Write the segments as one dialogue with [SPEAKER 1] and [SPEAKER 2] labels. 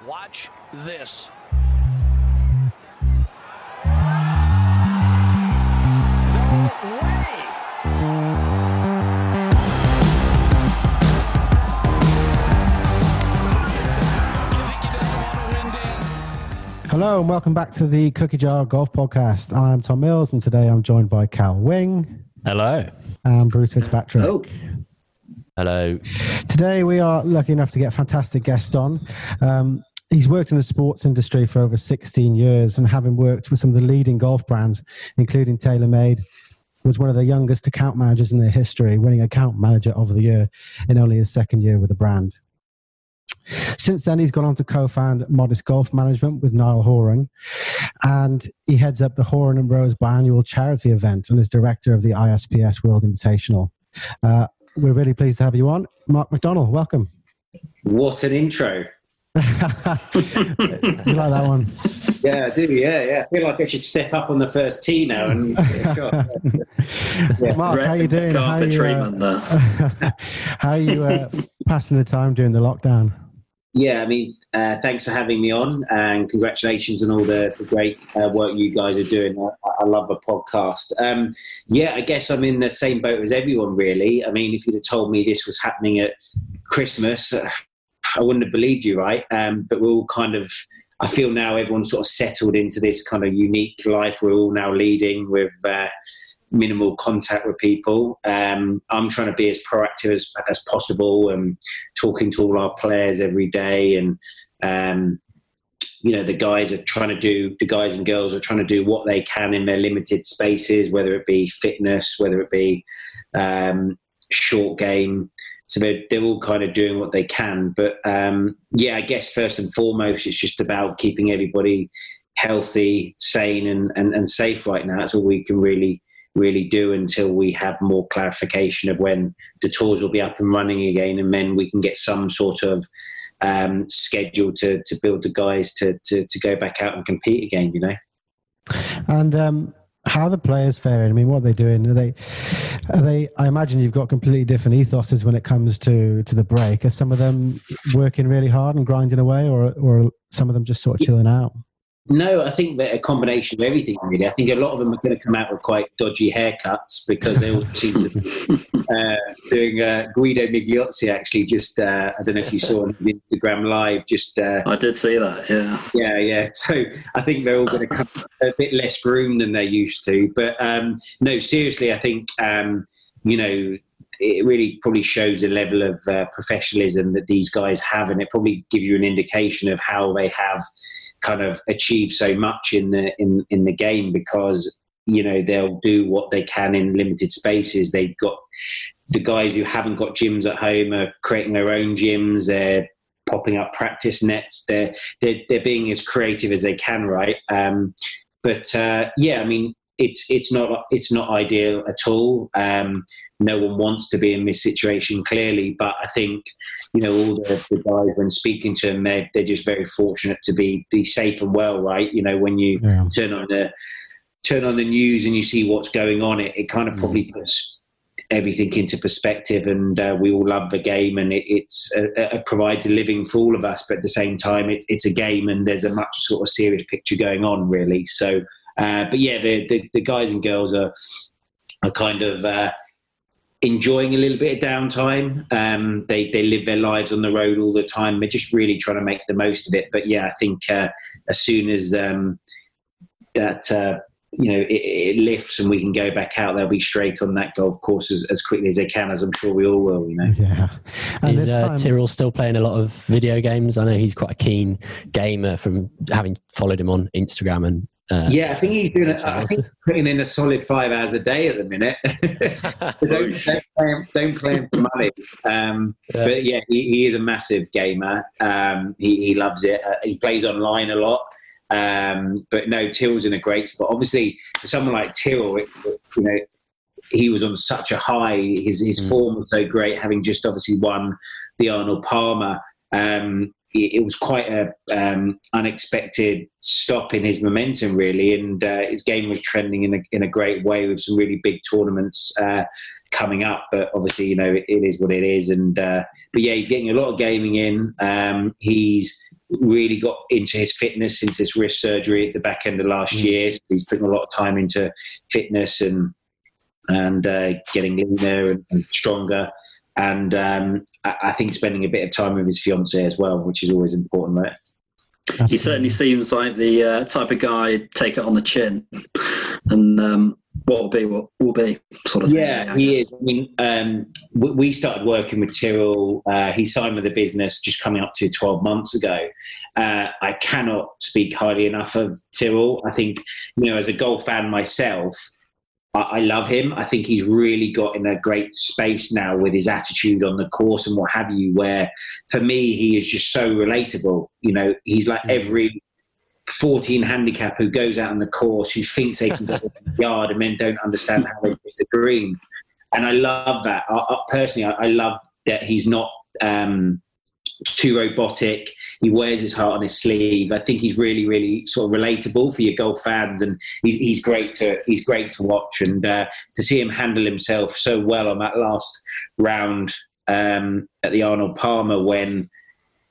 [SPEAKER 1] Watch this. No way!
[SPEAKER 2] Hello and welcome back to the Cookie Jar Golf Podcast. I'm Tom Mills and today I'm joined by Cal Wing.
[SPEAKER 3] Hello.
[SPEAKER 2] And Bruce Fitzpatrick.
[SPEAKER 4] Hello.
[SPEAKER 3] Hello.
[SPEAKER 2] Today we are lucky enough to get a fantastic guest on. He's worked in the sports industry for over 16 years and having worked with some of the leading golf brands, including TaylorMade, was one of the youngest account managers in their history, winning Account Manager of the Year in only his second year with the brand. Since then, he's gone on to co-found Modest Golf Management with Niall Horan, and he heads up the Horan and Rose biannual charity event and is director of the ISPS World Invitational. We're really pleased to have you on. Mark McDonnell, welcome.
[SPEAKER 4] What an intro.
[SPEAKER 2] You like that one?
[SPEAKER 4] Yeah, I do. Yeah. I feel like I should step up on the first tee now. And
[SPEAKER 2] Mark, how you doing? How are you passing the time during the lockdown?
[SPEAKER 4] Yeah, I mean, thanks for having me on, and congratulations on all the great work you guys are doing. I love the podcast. I guess I'm in the same boat as everyone, really. I mean, if you'd have told me this was happening at Christmas, I wouldn't have believed you, right? But we're all kind of, I feel now everyone's sort of settled into this kind of unique life. We're all now leading with minimal contact with people. I'm trying to be as proactive as possible and talking to all our players every day. And, the guys and girls are trying to do what they can in their limited spaces, whether it be fitness, whether it be short game. So they're all kind of doing what they can. But, I guess first and foremost, it's just about keeping everybody healthy, sane and safe right now. That's all we can really do until we have more clarification of when the tours will be up and running again, and then we can get some sort of schedule to build the guys to go back out and compete again, you know.
[SPEAKER 2] And how are the players faring? I mean, what are they doing? Are they? I imagine you've got completely different ethoses when it comes to the break. Are some of them working really hard and grinding away, or some of them just sort of chilling out?
[SPEAKER 4] No, I think that a combination of everything, really. I think a lot of them are going to come out with quite dodgy haircuts because they all seem to be doing Guido Migliozzi, actually, just, I don't know if you saw on Instagram Live, just...
[SPEAKER 3] I did see that, yeah.
[SPEAKER 4] Yeah. So I think they're all going to come a bit less groomed than they're used to. But no, seriously, I think, it really probably shows a level of professionalism that these guys have, and it probably gives you an indication of how they have kind of achieved so much in the game, because they'll do what they can in limited spaces. They've got the guys who haven't got gyms at home are creating their own gyms. They're popping up practice nets. They're being as creative as they can, right? I mean, it's not ideal at all. No one wants to be in this situation, clearly, but I think all the guys, when speaking to them, they're just very fortunate to be safe and well, right? When you turn on the news and you see what's going on, it kind of probably puts everything into perspective. And we all love the game, and it provides a living for all of us. But at the same time, it's a game, and there's a much sort of serious picture going on, really. So. The guys and girls are kind of enjoying a little bit of downtime. They live their lives on the road all the time. They're just really trying to make the most of it. But I think as soon as it lifts and we can go back out, they'll be straight on that golf course as quickly as they can, as I'm sure we all will.
[SPEAKER 2] Yeah. And
[SPEAKER 3] is Tyrrell still playing a lot of video games? I know he's quite a keen gamer from having followed him on Instagram and.
[SPEAKER 4] I think he's doing. I think putting in a solid 5 hours a day at the minute. So don't play him for money. But he is a massive gamer. He loves it. He plays online a lot. But no, Tyrrell's in a great spot. Obviously, for someone like Tyrrell, he was on such a high. His form was so great, having just obviously won the Arnold Palmer. It was quite a unexpected stop in his momentum, really, and his game was trending in a great way with some really big tournaments coming up. But obviously, it is what it is. And he's getting a lot of gaming in. He's really got into his fitness since his wrist surgery at the back end of last year. He's putting a lot of time into fitness and getting leaner and stronger. And I think spending a bit of time with his fiancée as well, which is always important, right?
[SPEAKER 2] Absolutely.
[SPEAKER 5] He certainly seems like the type of guy take it on the chin, and what will be sort of thing.
[SPEAKER 4] Yeah, he is. I mean, we started working with Tyrrell. He signed with the business just coming up to 12 months ago. I cannot speak highly enough of Tyrrell. I think, as a golf fan myself, I love him. I think he's really got in a great space now with his attitude on the course and what have you, where for me, he is just so relatable. He's like every 14 handicap who goes out on the course, who thinks they can go to the yard and then don't understand how they miss the green. And I love that. Personally, I love that he's not too robotic. He wears his heart on his sleeve. I think he's really, really sort of relatable for your golf fans, and he's great to watch. And to see him handle himself so well on that last round at the Arnold Palmer, when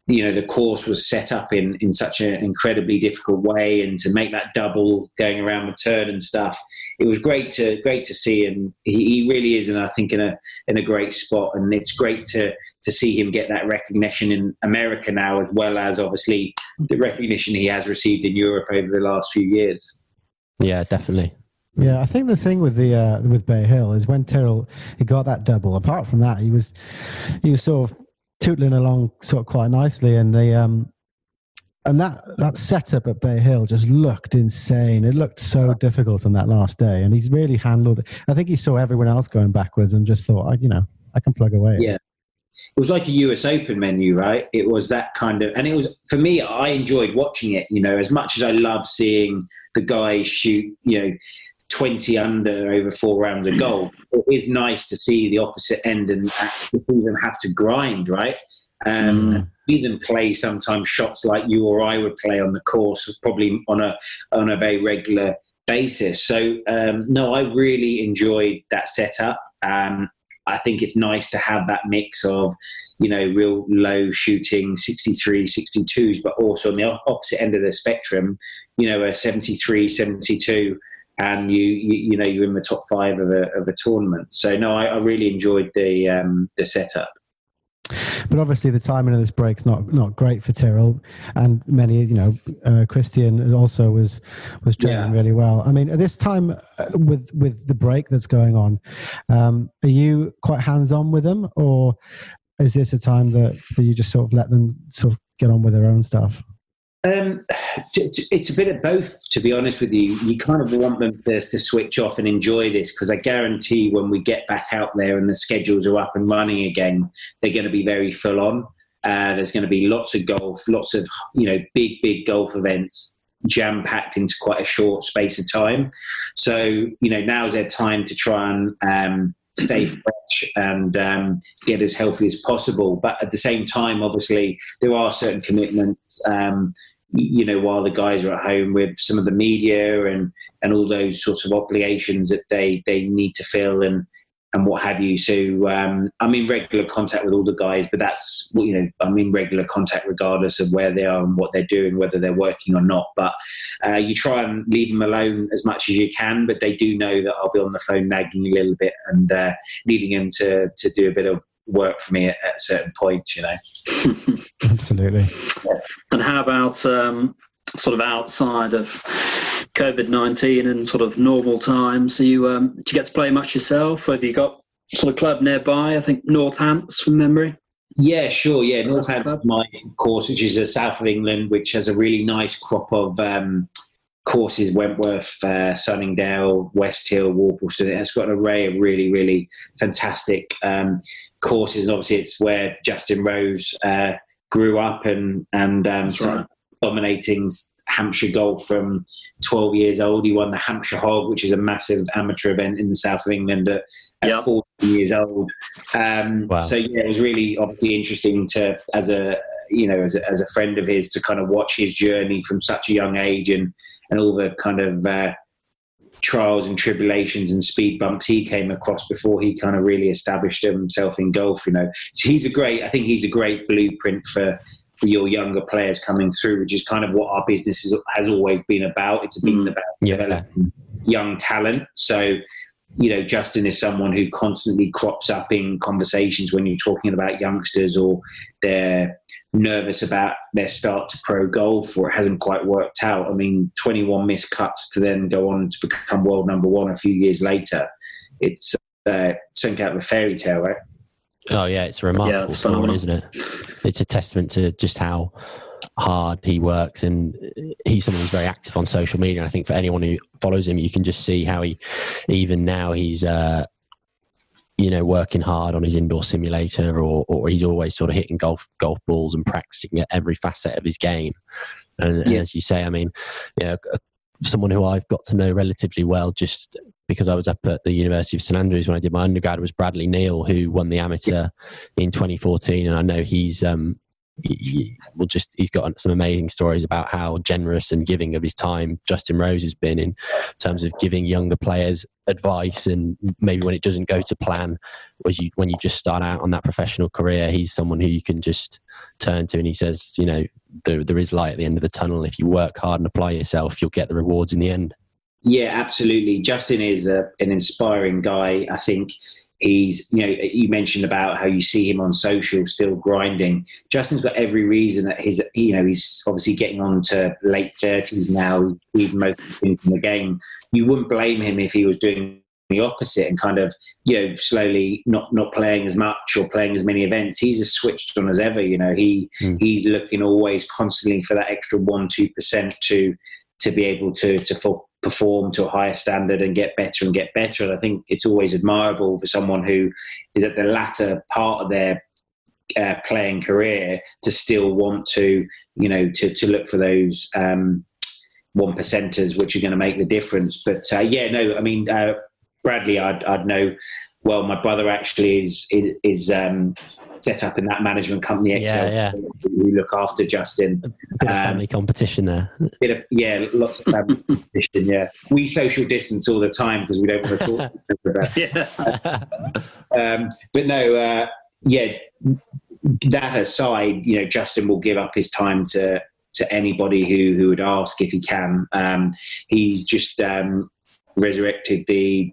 [SPEAKER 4] the course was set up in such an incredibly difficult way, and to make that double going around the turn and stuff, it was great to see. And he really is, and I think in a great spot. And it's great to see him get that recognition in America now, as well as obviously the recognition he has received in Europe over the last few years.
[SPEAKER 3] Yeah, definitely.
[SPEAKER 2] Yeah, I think the thing with with Bay Hill is when Tyrrell he got that double. Apart from that, he was sort of tootling along sort of quite nicely, and that setup at Bay Hill just looked insane. It looked so difficult on that last day, and he's really handled it. I think he saw everyone else going backwards and just thought, I can plug away.
[SPEAKER 4] Yeah, it was like a US Open menu, right? It was that kind of, and it was, for me, I enjoyed watching it. As much as I love seeing the guys shoot, 20 under over 4 rounds of golf, it is nice to see the opposite end and see them have to grind, right? See them play sometimes shots like you or I would play on the course, probably on a very regular basis. So no, I really enjoyed that setup. I think it's nice to have that mix of real low shooting 63, 62s, but also on the opposite end of the spectrum, a 73, 72. And you're in the top 5 of a tournament. So no, I really enjoyed the setup.
[SPEAKER 2] But obviously the timing of this break's not great for Tyrrell, and many, Christian also was training really well. I mean, at this time with the break that's going on, are you quite hands-on with them, or is this a time that you just sort of let them sort of get on with their own stuff?
[SPEAKER 4] It's a bit of both, to be honest with you. You kind of want them to switch off and enjoy this, because I guarantee when we get back out there and the schedules are up and running again, they're going to be very full on. There's going to be lots of golf, lots of big golf events jam packed into quite a short space of time. So now's their time to try and stay fresh and get as healthy as possible. But at the same time, obviously, there are certain commitments, while the guys are at home with some of the media and all those sorts of obligations that they need to fill and what have you. So I'm in regular contact with all the guys, but that's, I'm in regular contact regardless of where they are and what they're doing, whether they're working or not. But you try and leave them alone as much as you can, but they do know that I'll be on the phone nagging a little bit and needing them to do a bit of work for me at certain points,
[SPEAKER 2] Absolutely.
[SPEAKER 4] Yeah.
[SPEAKER 5] And how about sort of outside of COVID-19 and sort of normal times? Do you get to play much yourself? Have you got sort of club nearby? I think Northants from memory.
[SPEAKER 4] Yeah, sure. Yeah, Northants, my course, which is the south of England, which has a really nice crop of courses: Wentworth, Sunningdale, West Hill, Worplesdon. It has got an array of really, really fantastic courses, and obviously it's where Justin Rose grew up and started dominating Hampshire golf from 12 years old. He won the Hampshire Hog, which is a massive amateur event in the south of England at 14 years old.
[SPEAKER 3] Wow.
[SPEAKER 4] So yeah, it was really obviously interesting to, as a friend of his, to kind of watch his journey from such a young age and all the kind of trials and tribulations and speed bumps he came across before he kind of really established himself in golf. So I think he's a great blueprint for your younger players coming through, which is kind of what our business has always been about. It's been about developing young talent. So, Justin is someone who constantly crops up in conversations when you're talking about youngsters, or they're nervous about their start to pro golf, or it hasn't quite worked out. I mean, 21 missed cuts to then go on to become world number one a few years later. It's something out of a fairy tale, right?
[SPEAKER 3] Oh yeah, it's a remarkable story, isn't it? It's a testament to just how hard he works, and he's someone who's very active on social media. And I think for anyone who follows him, you can just see how even now he's working hard on his indoor simulator, or he's always sort of hitting golf balls and practicing at every facet of his game. And as you say, I mean, someone who I've got to know relatively well, just because I was up at the University of St Andrews when I did my undergrad, was Bradley Neal, who won the amateur in 2014. And I know he's got some amazing stories about how generous and giving of his time Justin Rose has been in terms of giving younger players advice, and maybe when it doesn't go to plan, when you just start out on that professional career, he's someone who you can just turn to, and he says, there is light at the end of the tunnel. If you work hard and apply yourself, you'll get the rewards in the end.
[SPEAKER 4] Yeah, absolutely. Justin is an inspiring guy. I think he's, you mentioned about how you see him on social still grinding. Justin's got every reason that he's obviously getting on to late 30s now. He's even most in the game. You wouldn't blame him if he was doing the opposite and kind of, slowly not playing as much or playing as many events. He's as switched on as ever. He's looking always constantly for that extra 1-2% to be able to perform to a higher standard and get better and get better. And I think it's always admirable for someone who is at the latter part of their playing career to still want to look for those 1%ers which are going to make the difference. But Bradley, I'd know well. My brother actually is set up in that management company, Excel, who look after Justin.
[SPEAKER 3] A bit of family competition there.
[SPEAKER 4] Lots of family competition. Yeah, we social distance all the time because we don't want to talk about it. But no, that aside, Justin will give up his time to anybody who would ask if he can. He's just resurrected the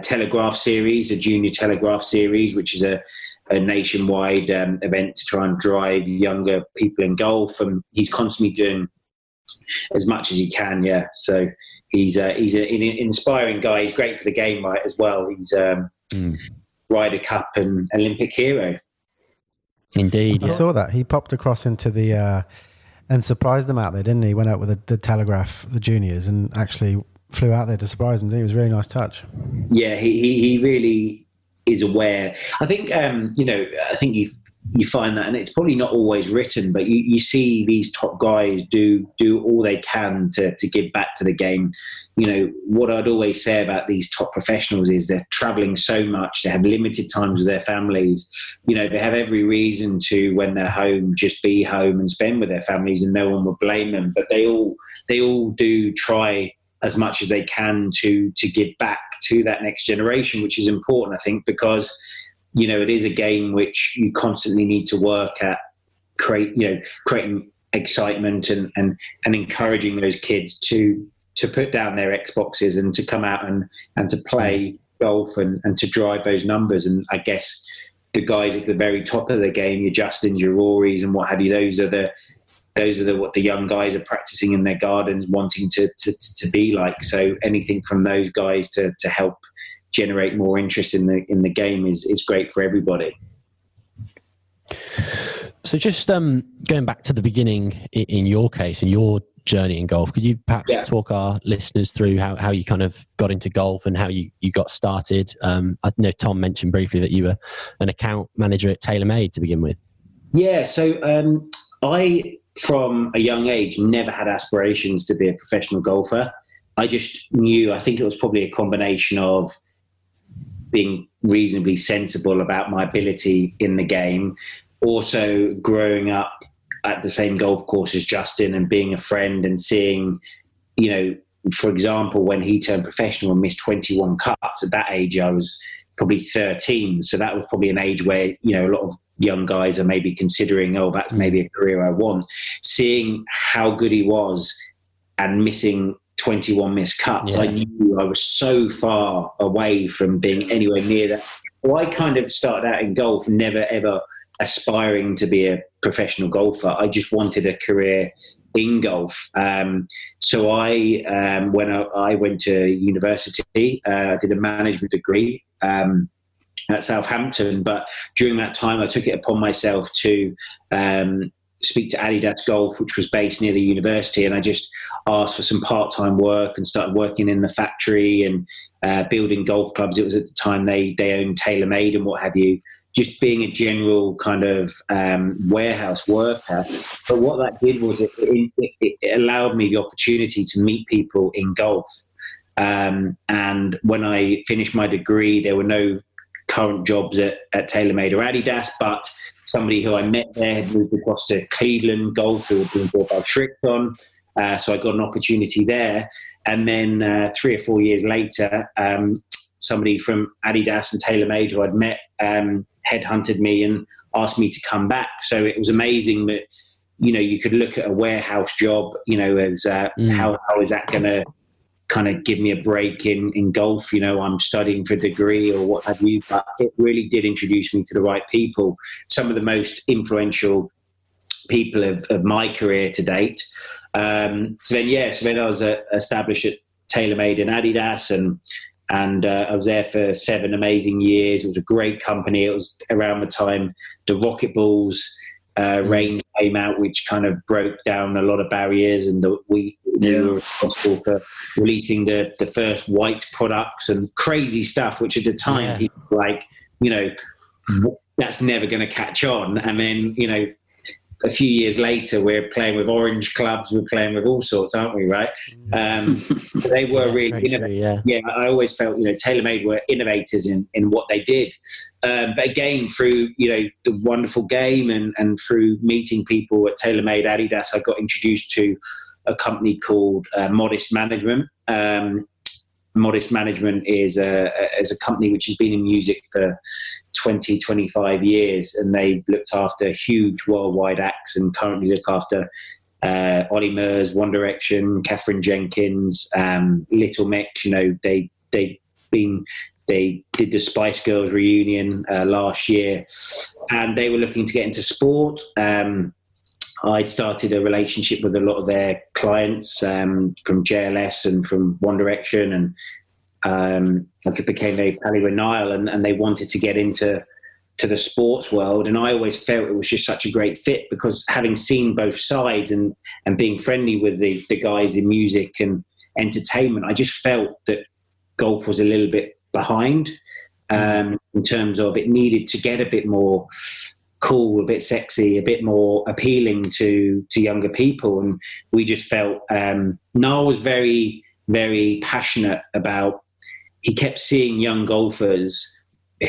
[SPEAKER 4] Telegraph series, a junior Telegraph series, which is a nationwide event to try and drive younger people in golf, and he's constantly doing as much as he can. Yeah, so he's an inspiring guy. He's great for the game, right, as well. He's Ryder Cup and Olympic hero.
[SPEAKER 3] Indeed,
[SPEAKER 2] I saw that he popped across into the and surprised them out there, didn't he? Went out with the Telegraph, the juniors, and actually flew out there to surprise them. It was a really nice touch.
[SPEAKER 4] Yeah, he really is aware. I think I think you find that, and it's probably not always written, but you see these top guys do all they can to give back to the game. What I'd always say about these top professionals is they're traveling so much, they have limited times with their families. They have every reason to, when they're home, just be home and spend with their families, and no one will blame them. But they all do try as much as they can to give back to that next generation, which is important, I think, because it is a game which you constantly need to work at creating excitement and encouraging those kids to put down their Xboxes and to come out and to play golf and to drive those numbers. And I guess the guys at the very top of the game, your Justins, your Rorys and what have you, those are what the young guys are practicing in their gardens, wanting to be like. So anything from those guys to help generate more interest in the game is great for everybody.
[SPEAKER 3] So just going back to the beginning in your case, in your journey in golf, could you perhaps talk our listeners through how you kind of got into golf and how you got started? I know Tom mentioned briefly that you were an account manager at TaylorMade to begin with. Yeah,
[SPEAKER 4] so I, from a young age, never had aspirations to be a professional golfer. I just knew, I think it was probably a combination of being reasonably sensible about my ability in the game, also growing up at the same golf course as Justin and being a friend and seeing, for example, when he turned professional and missed 21 cuts, at that age I was probably 13. So that was probably an age where, you know, a lot of young guys are maybe considering, oh, that's maybe a career I want. Seeing how good he was and missing 21 missed cuts, I knew I was so far away from being anywhere near that. Well, I kind of started out in golf, never ever aspiring to be a professional golfer. I just wanted a career in golf. So when I went to university, I did a management degree at Southampton. But during that time, I took it upon myself to speak to Adidas Golf, which was based near the university. And I just asked for some part-time work and started working in the factory and building golf clubs. It was at the time they owned TaylorMade and what have you. Just being a general kind of warehouse worker. But what that did was it allowed me the opportunity to meet people in golf. And when I finished my degree, there were no current jobs at TaylorMade or Adidas, but somebody who I met there had moved across to Cleveland Golf, who had been bought by Shricton. So I got an opportunity there. And then 3 or 4 years later, somebody from Adidas and TaylorMade who I'd met headhunted me and asked me to come back. So it was amazing that, you know, you could look at a warehouse job, you know, as how is that going to kind of give me a break in golf? You know, I'm studying for a degree or what have you, but it really did introduce me to the right people, some of the most influential people of my career to date. So then I was established at TaylorMade and Adidas, and I was there for 7 amazing years. It was a great company. It was around the time the Rocket Balls range came out, which kind of broke down a lot of barriers, and we were responsible for releasing the first white products and crazy stuff, which at the time people were like, you know, that's never going to catch on. And then, you know, a few years later, we're playing with orange clubs, we're playing with all sorts, aren't we, right? They were really innovative. Yeah, I always felt, you know, TaylorMade were innovators in what they did. But again, through, you know, the wonderful game and through meeting people at TaylorMade, Adidas, I got introduced to a company called Modest Management. Modest Management is a company which has been in music for 20, 25 years, and they've looked after huge worldwide acts and currently look after Ollie Murs, One Direction, Catherine Jenkins, Little Mix. You know, they did the Spice Girls reunion last year, and they were looking to get into sport. I started a relationship with a lot of their clients from JLS and from One Direction, and I became a pally with Niall, and they wanted to get into the sports world. And I always felt it was just such a great fit, because having seen both sides and being friendly with the guys in music and entertainment, I just felt that golf was a little bit behind in terms of it needed to get a bit more cool, a bit sexy, a bit more appealing to younger people. And we just felt Niall was very, very passionate about, he kept seeing young golfers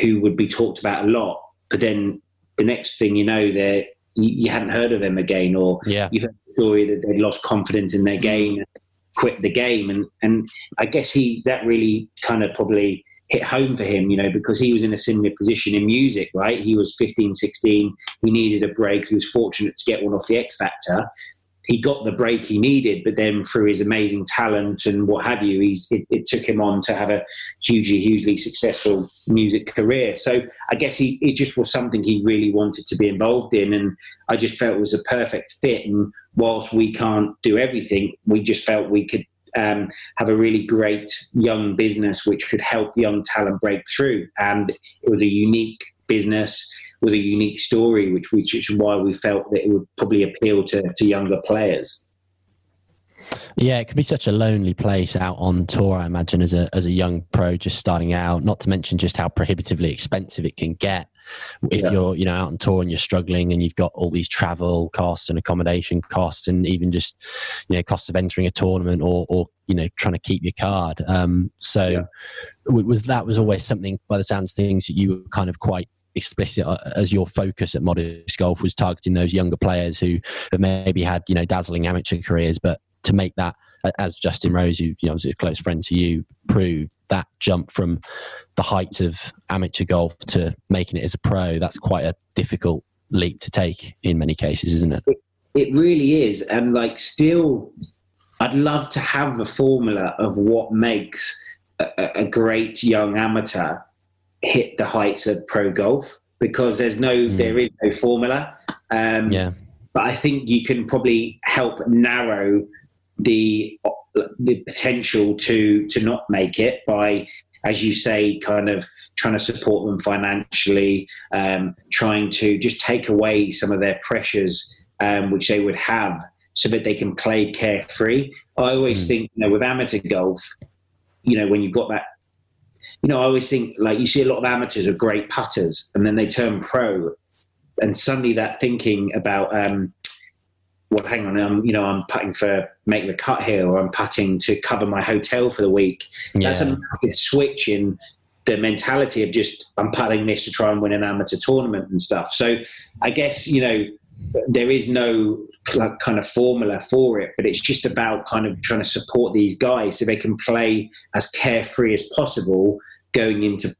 [SPEAKER 4] who would be talked about a lot, but then the next thing you know, you hadn't heard of them again, or you heard the story that they'd lost confidence in their game and quit the game. And I guess that really kind of probably hit home for him, you know, because he was in a similar position in music, right? He was 15, 16. He needed a break. He was fortunate to get one off the X Factor. He got the break he needed, but then through his amazing talent and what have you, it took him on to have a hugely successful music career. So I guess it just was something he really wanted to be involved in, and I just felt it was a perfect fit. And whilst we can't do everything, we just felt we could have a really great young business which could help young talent break through. And it was a unique business with a unique story, which is why we felt that it would probably appeal to younger players.
[SPEAKER 3] Yeah, it can be such a lonely place out on tour, I imagine, as a young pro just starting out, not to mention just how prohibitively expensive it can get if you're, you know, out on tour and you're struggling and you've got all these travel costs and accommodation costs and even just, you know, costs of entering a tournament or you know, trying to keep your card. Was always something, by the sounds of things, that you were kind of quite explicit as your focus at Modest Golf was targeting those younger players who have maybe had, you know, dazzling amateur careers but to make that, as Justin Rose, who was a close friend to you, proved, that jump from the heights of amateur golf to making it as a pro, that's quite a difficult leap to take in many cases, isn't it?
[SPEAKER 4] It really is. And like, still, I'd love to have the formula of what makes a great young amateur hit the heights of pro golf, because there is no formula. But I think you can probably help narrow the potential to not make it by, as you say, kind of trying to support them financially, trying to just take away some of their pressures, which they would have, so that they can play carefree. I always think, with amateur golf, when you've got that, I always think, like, you see a lot of amateurs are great putters, and then they turn pro, and suddenly that thinking about, hang on, I'm putting for make the cut here, or I'm putting to cover my hotel for the week. Yeah. That's a massive switch in the mentality of just, I'm putting this to try and win an amateur tournament and stuff. So I guess, there is no kind of formula for it, but it's just about kind of trying to support these guys so they can play as carefree as possible going into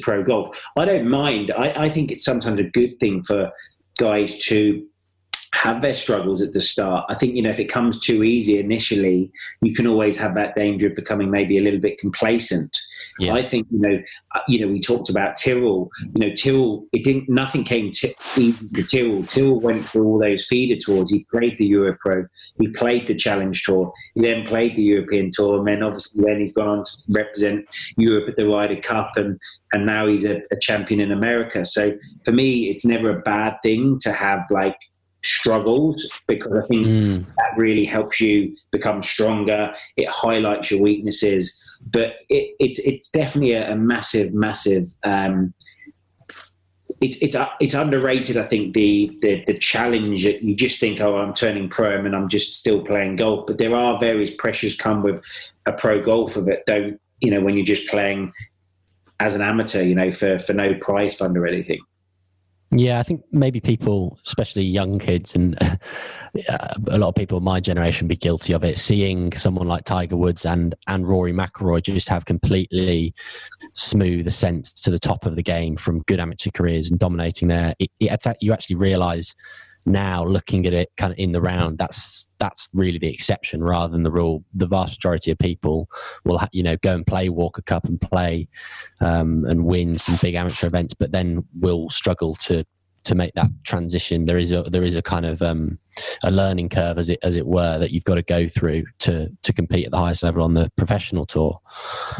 [SPEAKER 4] pro golf. I don't mind. I think it's sometimes a good thing for guys to have their struggles at the start. I think, if it comes too easy initially, you can always have that danger of becoming maybe a little bit complacent. Yeah. I think, we talked about Tyrrell. Tyrrell, nothing came easy to Tyrrell. Tyrrell went through all those feeder tours. He played the Europro. He played the Challenge Tour. He then played the European Tour. And then obviously he's gone on to represent Europe at the Ryder Cup. And now he's a champion in America. So for me, it's never a bad thing to have like struggles, because I think that really helps you become stronger. It highlights your weaknesses, but it's definitely a massive it's underrated. I think the challenge that you just think, I'm turning pro and I'm just still playing golf, but there are various pressures come with a pro golfer that don't, when you're just playing as an amateur, for no prize fund or anything.
[SPEAKER 3] Yeah, I think maybe people, especially young kids, and a lot of people of my generation be guilty of it, seeing someone like Tiger Woods and Rory McIlroy just have completely smooth ascents to the top of the game from good amateur careers and dominating there. You actually realise now, looking at it kind of in the round, that's really the exception rather than the rule. The vast majority of people will go and play Walker Cup and play and win some big amateur events, but then will struggle to make that transition. There is a kind of a learning curve, as it were, that you've got to go through to compete at the highest level on the professional tour.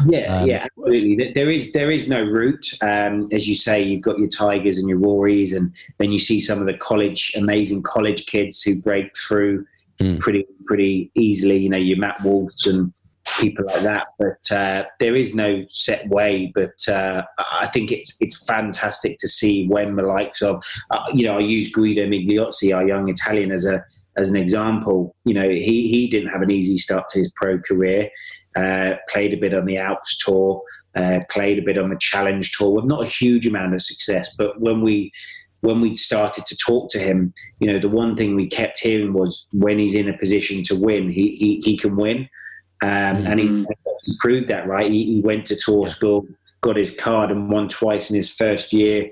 [SPEAKER 4] Yeah, absolutely. There is no route. As you say, you've got your Tigers and your Rorys, and then you see some of the amazing college kids who break through pretty easily. Your Matt Wolfs and people like that. But there is no set way. But I think it's fantastic to see when the likes of, I use Guido Migliozzi, our young Italian, as an example. He didn't have an easy start to his pro career. Played a bit on the Alps Tour, played a bit on the Challenge Tour with not a huge amount of success. But when we started to talk to him, the one thing we kept hearing was, when he's in a position to win, he can win. And he proved that, right? He went to tour school, got his card, and won twice in his first year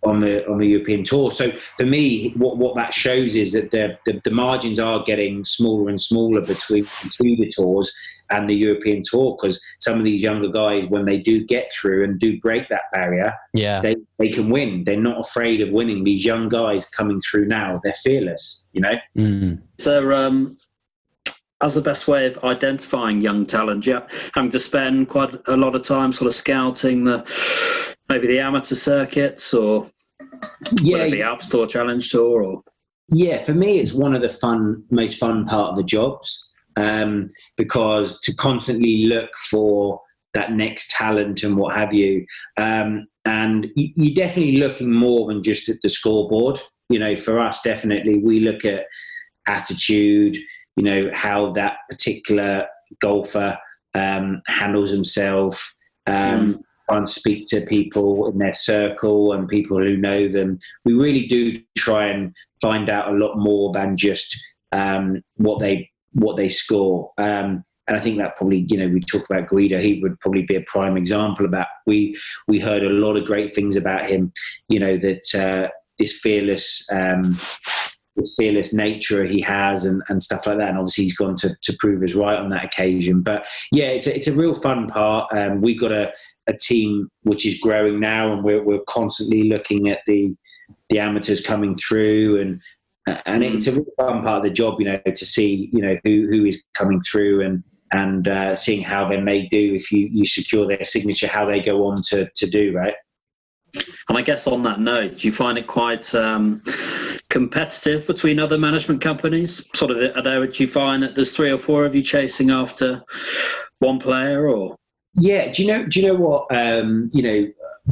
[SPEAKER 4] on the European Tour. So for me, what that shows is that the margins are getting smaller and smaller between the tours and the European Tour, because some of these younger guys, when they do get through and do break that barrier, they can win. They're not afraid of winning. These young guys coming through now, they're fearless,
[SPEAKER 5] So as the best way of identifying young talent, having to spend quite a lot of time sort of scouting maybe the amateur circuits, or the Alps Tour, Challenge Tour, or
[SPEAKER 4] for me, it's one of the most fun part of the jobs, because to constantly look for that next talent and what have you, and you're definitely looking more than just at the scoreboard. For us, definitely we look at attitude. How that particular golfer handles himself, try and speak to people in their circle and people who know them. We really do try and find out a lot more than just what they what they score. And I think that probably, we talk about Guido, he would probably be a prime example of that. We heard a lot of great things about him, that this fearless nature he has and stuff like that. And obviously he's gone to prove us right on that occasion. But yeah, it's a real fun part. We've got a team which is growing now, and we're constantly looking at the amateurs coming through, and it's a real fun part of the job, to see, who is coming through and seeing how they may do if you secure their signature, how they go on to do, right?
[SPEAKER 5] And I guess on that note, do you find it quite competitive between other management companies? Sort of, do you find that there's 3 or 4 of you chasing after one player, or? Yeah,
[SPEAKER 4] do you know what?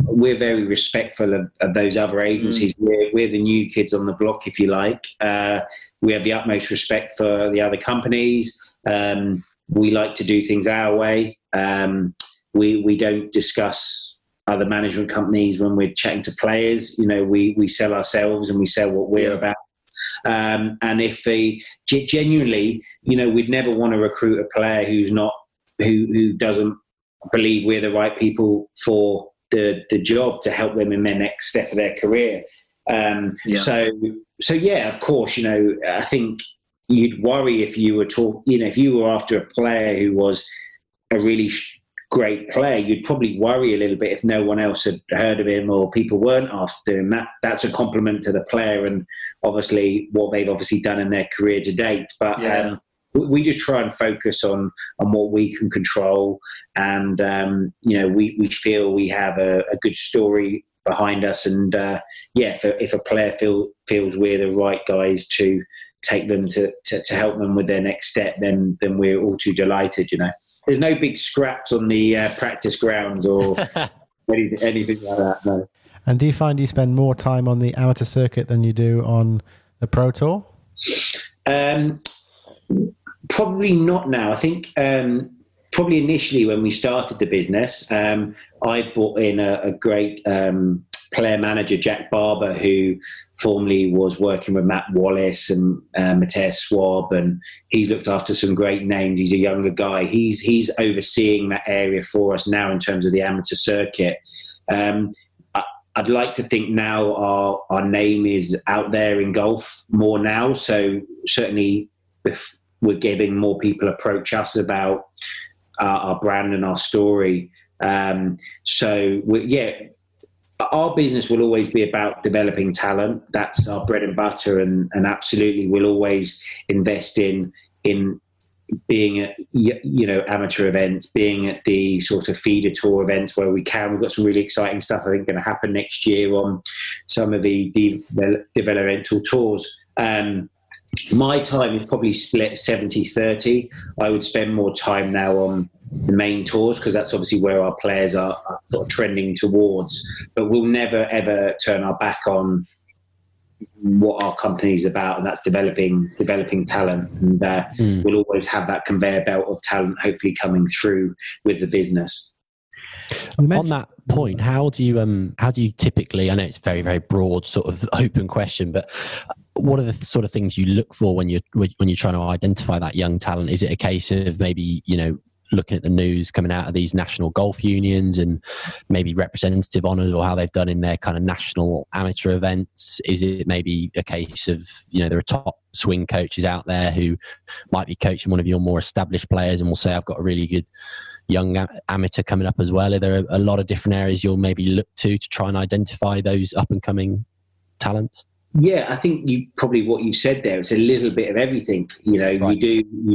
[SPEAKER 4] We're very respectful of those other agencies. We're the new kids on the block, if you like. We have the utmost respect for the other companies. We like to do things our way. We don't discuss other management companies when we're chatting to players. We sell ourselves and we sell what we're about. And if they genuinely, we'd never want to recruit a player who doesn't believe we're the right people for the job to help them in their next step of their career. So yeah, of course, I think you'd worry if you were if you were after a player who was a really great player, you'd probably worry a little bit if no one else had heard of him or people weren't after him. That's a compliment to the player and obviously what they've obviously done in their career to date. But we just try and focus on what we can control, and we feel we have a good story behind us, and if a player feels we're the right guys to take them to help them with their next step, then we're all too delighted. There's no big scraps on the practice ground or anything like that, no.
[SPEAKER 2] And do you find you spend more time on the amateur circuit than you do on the Pro Tour?
[SPEAKER 4] Probably not now. I think probably initially when we started the business, I brought in a great player manager, Jack Barber, who formerly was working with Matt Wallace and Matthias Schwab, and he's looked after some great names. He's a younger guy. He's overseeing that area for us now in terms of the amateur circuit. I'd like to think now our name is out there in golf more now, so certainly we're getting more people approach us about our brand and our story. Our business will always be about developing talent. That's our bread and butter, and absolutely we'll always invest in being at amateur events, being at the sort of feeder tour events where we can. We've got some really exciting stuff I think going to happen next year on some of the developmental tours. My time is probably split 70-30. I would spend more time now on the main tours because that's obviously where our players are sort of trending towards. But we'll never, ever turn our back on what our company is about, and that's developing talent. And we'll always have that conveyor belt of talent hopefully coming through with the business.
[SPEAKER 3] On that point, how do you typically, I know it's very, very broad sort of open question, but what are the sort of things you look for when you're trying to identify that young talent? Is it a case of maybe, looking at the news coming out of these national golf unions and maybe representative honours or how they've done in their kind of national amateur events? Is it maybe a case of, there are top swing coaches out there who might be coaching one of your more established players and will say, I've got a really good young amateur coming up as well? Are there a lot of different areas you'll maybe look to try and identify those up and coming talents?
[SPEAKER 4] Yeah, I think what you said there, it's a little bit of everything. Right. You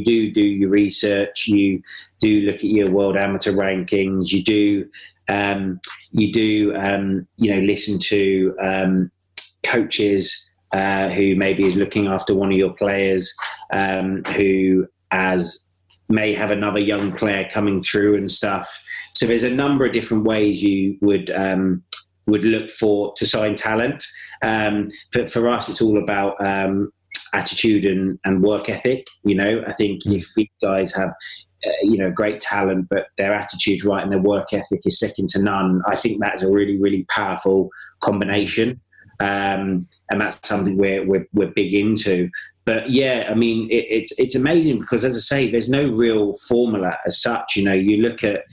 [SPEAKER 4] do your research, you do look at your world amateur rankings, you do listen to coaches who maybe is looking after one of your players who may have another young player coming through and stuff. So there's a number of different ways you would look to sign talent. But for us, it's all about attitude and work ethic. I think if these guys have, great talent, but their attitude's right and their work ethic is second to none, I think that's a really, really powerful combination. And that's something we're big into. But yeah, I mean, it's amazing because, as I say, there's no real formula as such. You know, you look at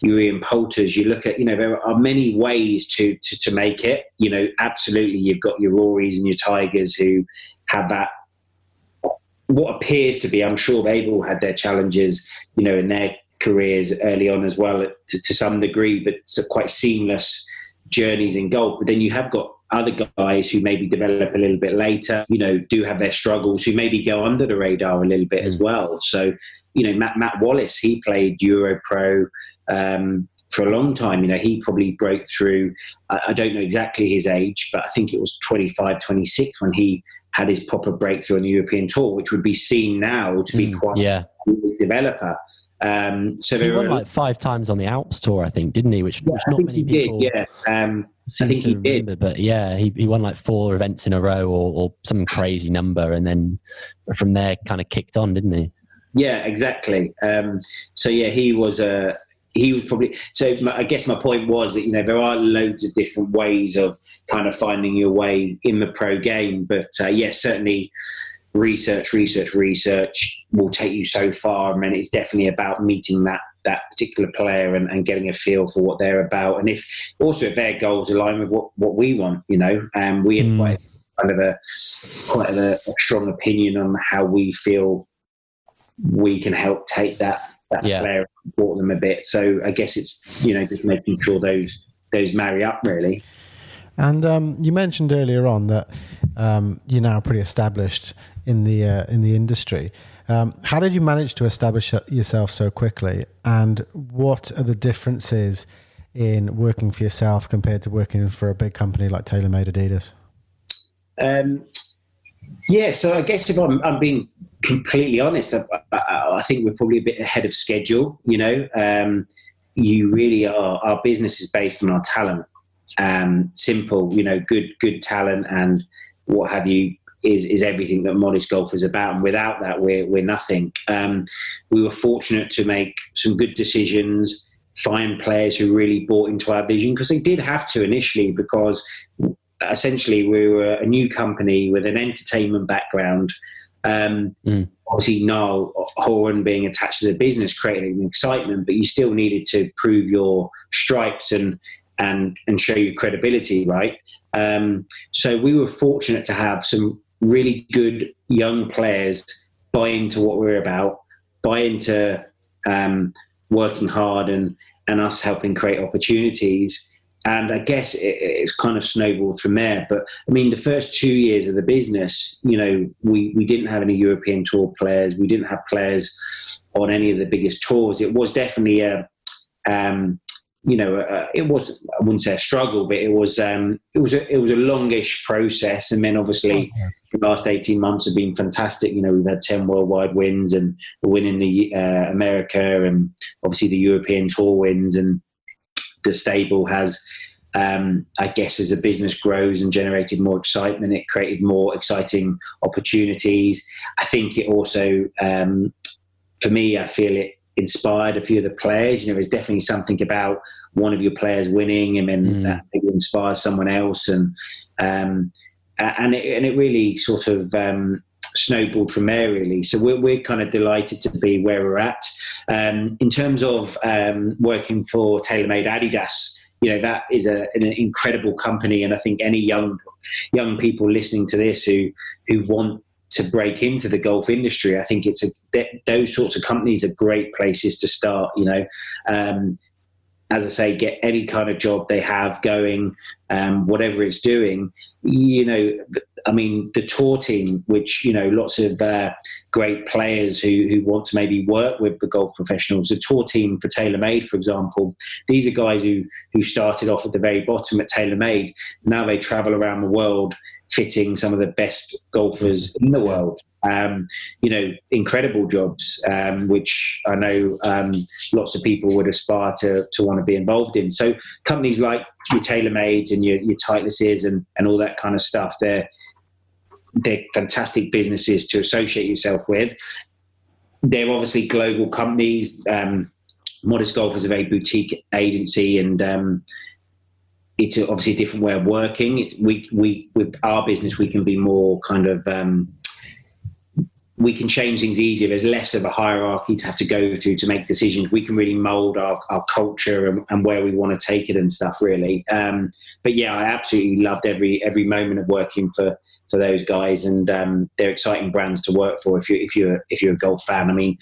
[SPEAKER 4] your Ian Poulters, you look at, you know, there are many ways to make it. You know, absolutely, you've got your Rorys and your Tigers who have that, what appears to be, I'm sure they've all had their challenges, you know, in their careers early on as well, to some degree, but it's quite seamless journeys in golf. But then you have got other guys who maybe develop a little bit later, you know, do have their struggles, who maybe go under the radar a little bit as well. So, you know, Matt Wallace, he played Euro Pro for a long time. You know, he probably broke through, I don't know exactly his age, but I think it was 25, 26 when he had his proper breakthrough on the European Tour, which would be seen now to be quite a developer. So
[SPEAKER 3] he won like 5 times on the Alps Tour, I think, didn't he? Which not many people
[SPEAKER 4] I think
[SPEAKER 3] he did. But yeah, he won like 4 events in a row or some crazy number, and then from there kind of kicked on, didn't he?
[SPEAKER 4] Yeah, exactly. So yeah, he was probably, so I guess my point was that, you know, there are loads of different ways of kind of finding your way in the pro game, but yes, certainly research will take you so far. I mean, it's definitely about meeting that particular player and getting a feel for what they're about, and if their goals align with what we want, you know. We had quite a strong opinion on how we feel we can help take that player and support them a bit. So I guess it's, you know, just making sure those marry up really.
[SPEAKER 2] And you mentioned earlier on that you're now pretty established in the industry. How did you manage to establish yourself so quickly? And what are the differences in working for yourself compared to working for a big company like TaylorMade Adidas?
[SPEAKER 4] So I guess if I'm being completely honest, I think we're probably a bit ahead of schedule. You know, you really are. Our business is based on our talent. Simple, you know, good talent and what have you is everything that Modest Golf is about. And without that, we're nothing. We were fortunate to make some good decisions, find players who really bought into our vision, because they did have to initially, because essentially we were a new company with an entertainment background. Obviously, Niall Horan being attached to the business created an excitement, but you still needed to prove your stripes and show your credibility, right? So we were fortunate to have some really good young players buy into what we're about, buy into working hard and us helping create opportunities. And I guess it's kind of snowballed from there. But I mean, the first 2 years of the business, you know, we didn't have any European Tour players. We didn't have players on any of the biggest tours. It was definitely it was, I wouldn't say a struggle, but it was a longish process. And then obviously the last 18 months have been fantastic. You know, we've had 10 worldwide wins and a win in the America, and obviously the European Tour wins. And the stable has, I guess, as a business grows and generated more excitement, it created more exciting opportunities. I think it also, for me, I feel it inspired a few of the players. You know, there's definitely something about one of your players winning, and then that maybe inspires someone else, and it really sort of snowballed from there, really. So we're kind of delighted to be where we're at. In terms of working for TaylorMade Adidas, you know, that is an incredible company, and I think any young people listening to this who want to break into the golf industry, I think those sorts of companies are great places to start. You know, as I say, get any kind of job they have going, whatever it's doing. You know, I mean, the tour team, which, you know, lots of great players who want to maybe work with the golf professionals. The tour team for TaylorMade, for example, these are guys who started off at the very bottom at TaylorMade. Now they travel around the world fitting some of the best golfers in the world. You know, incredible jobs, which I know lots of people would aspire to want to be involved in. So companies like your TaylorMade and your Titleis's and all that kind of stuff, they're fantastic businesses to associate yourself with. They're obviously global companies. Modest Golf is a very boutique agency, and it's obviously a different way of working. With our business, we can be more kind of we can change things easier. There's less of a hierarchy to have to go through to make decisions. We can really mould our culture and where we want to take it and stuff, really. But yeah, I absolutely loved every moment of working for those guys, and they're exciting brands to work for. If you're a golf fan, I mean,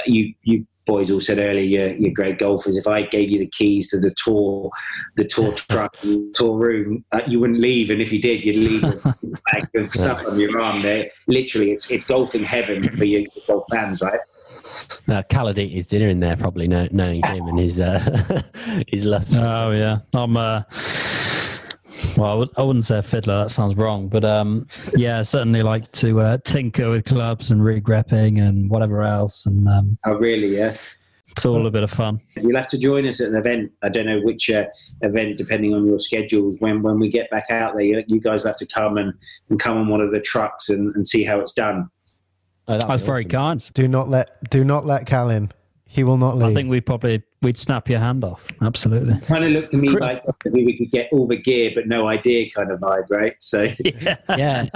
[SPEAKER 4] you boys all said earlier you're great golfers. If I gave you the keys to the tour truck, tour room, you wouldn't leave, and if you did, you'd leave with a bag of stuff on your arm. There, literally, it's golfing heaven for you golf fans, right?
[SPEAKER 3] Cal would eat his dinner in there, probably knowing him and his his lust.
[SPEAKER 6] Oh yeah, I'm. Well, I wouldn't say a fiddler. That sounds wrong, but yeah, certainly like to tinker with clubs and regrepping and whatever else. And
[SPEAKER 4] oh, really? Yeah,
[SPEAKER 6] it's all a bit of fun.
[SPEAKER 4] You'll have to join us at an event. I don't know which event, depending on your schedules. When we get back out there, you guys have to come and come on one of the trucks and see how it's done.
[SPEAKER 3] Oh,
[SPEAKER 6] that's very kind.
[SPEAKER 2] Do not let Cal in. He will not leave.
[SPEAKER 6] I think we'd snap your hand off. Absolutely.
[SPEAKER 4] Kind of looked to me like we could get all the gear but no idea kind of vibe, right? So
[SPEAKER 3] yeah,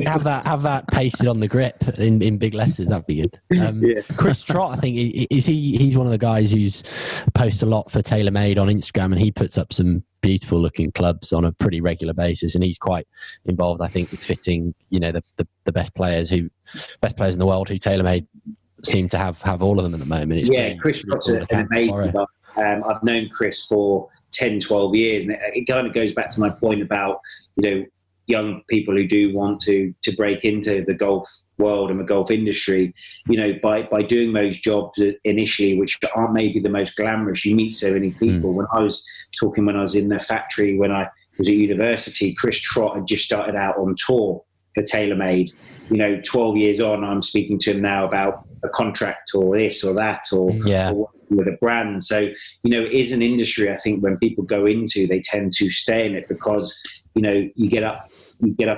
[SPEAKER 3] have that pasted on the grip in big letters. That'd be good. Yeah. Chris Trott, I think he's one of the guys who's posts a lot for TaylorMade on Instagram, and he puts up some beautiful looking clubs on a pretty regular basis, and he's quite involved, I think, with fitting the best players in the world who TaylorMade seem to have all of them at the moment. It's
[SPEAKER 4] Chris Trott's an amazing guy. I've known Chris for 10, 12 years, and it kind of goes back to my point about, young people who do want to break into the golf world and the golf industry. By doing those jobs initially, which aren't maybe the most glamorous, you meet so many people. When I was in the factory, when I was at university, Chris Trott had just started out on tour for TaylorMade. 12 years on, I'm speaking to him now about a contract or this or that or with a brand. So, it is an industry, I think, when people go into, they tend to stay in it because, you get up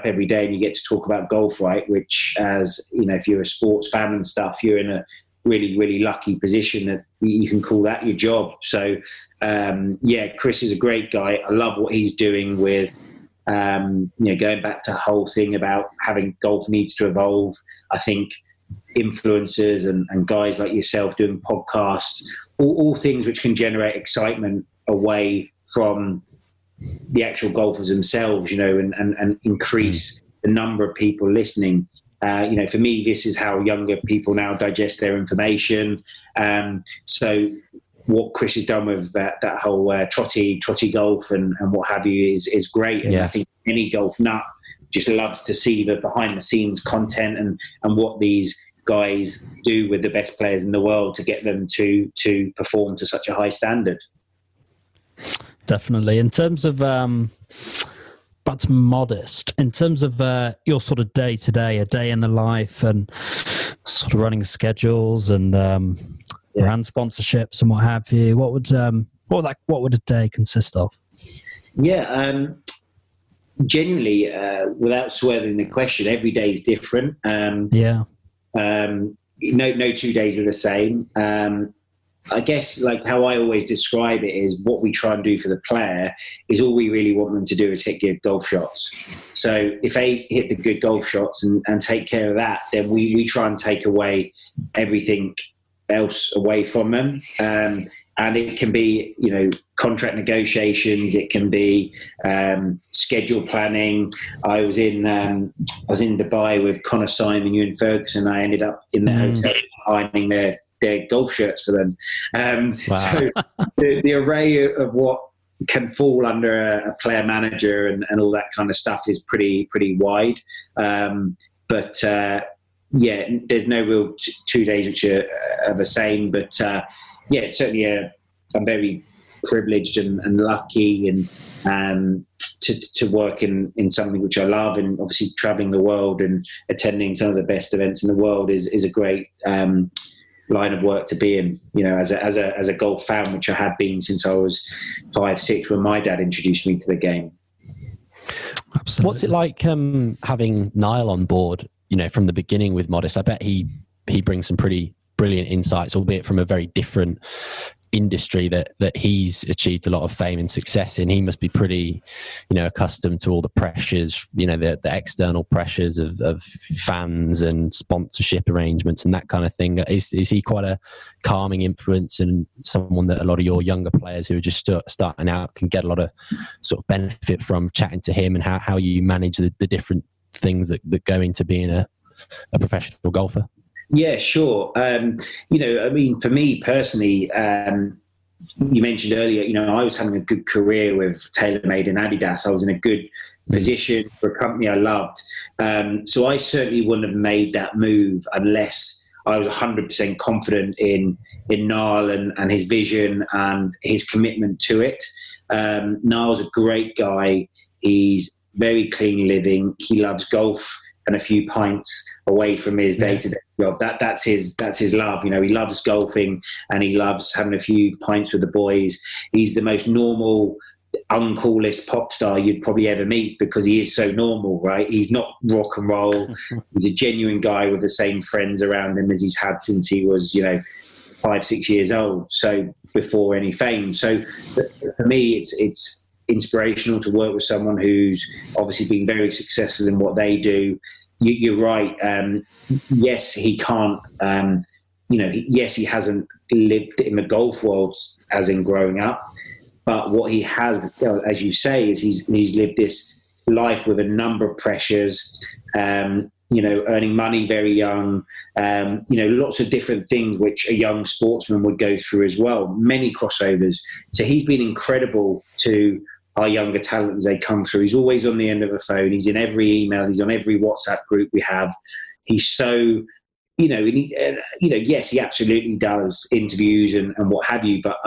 [SPEAKER 4] every day and you get to talk about golf, right? Which, as if you're a sports fan and stuff, you're in a really, really lucky position that you can call that your job. So, Chris is a great guy. I love what he's doing with, going back to the whole thing about having golf needs to evolve. I think influencers and guys like yourself doing podcasts, all things which can generate excitement away from the actual golfers themselves, and increase the number of people listening. For me, this is how younger people now digest their information. So what Chris has done with that whole trotty golf and what have you is great. And I think any golf nut just loves to see the behind the scenes content and what these guys do with the best players in the world to get them to perform to such a high standard.
[SPEAKER 6] Definitely. In terms of back to Modest, in terms of your sort of day to day, a day in the life, and sort of running schedules and brand sponsorships and what have you, what would a day consist of?
[SPEAKER 4] Genuinely, without swerving the question, every day is different. No 2 days are the same. I guess like how I always describe it is what we try and do for the player is all we really want them to do is hit good golf shots. So if they hit the good golf shots and take care of that, then we try and take away everything else away from them. And it can be, contract negotiations. It can be schedule planning. I was in Dubai with Connor Simon, Ewan Ferguson. I ended up in the hotel ironing their golf shirts for them.
[SPEAKER 3] Wow.
[SPEAKER 4] So the array of what can fall under a player manager and all that kind of stuff is pretty wide. But there's no real 2 days which are the same. But certainly I'm very privileged and lucky and to work in something which I love, and obviously traveling the world and attending some of the best events in the world is a great line of work to be in, as a golf fan, which I have been since I was 5, 6 when my dad introduced me to the game.
[SPEAKER 6] Absolutely.
[SPEAKER 3] What's it like having Niall on board, from the beginning with Modest? I bet he brings some pretty brilliant insights, albeit from a very different industry that he's achieved a lot of fame and success in, he must be pretty, accustomed to all the pressures, the external pressures of fans and sponsorship arrangements and that kind of thing. Is he quite a calming influence and someone that a lot of your younger players who are just starting out can get a lot of sort of benefit from chatting to him, and how you manage the different things that go into being a professional golfer?
[SPEAKER 4] Yeah, sure. For me personally, you mentioned earlier, I was having a good career with TaylorMade and Adidas. I was in a good position for a company I loved. So I certainly wouldn't have made that move unless I was 100% confident in Niall and his vision and his commitment to it. Niall's a great guy. He's very clean living. He loves golf and a few pints away from his day-to-day job. That's his love. He loves golfing and he loves having a few pints with the boys. He's the most normal, uncoolest pop star you'd probably ever meet because he is so normal, right? He's not rock and roll. He's a genuine guy with the same friends around him as he's had since he was, 5-6 years old. So before any fame. So for me, it's inspirational to work with someone who's obviously been very successful in what they do. You're right. Yes, he can't. Yes, he hasn't lived in the golf world as in growing up. But what he has, as you say, is he's lived this life with a number of pressures. Earning money very young. Lots of different things which a young sportsman would go through as well. Many crossovers. So he's been incredible to our younger talent as they come through. He's always on the end of a phone. He's in every email. He's on every WhatsApp group we have. He's so, yes, he absolutely does interviews and what have you, but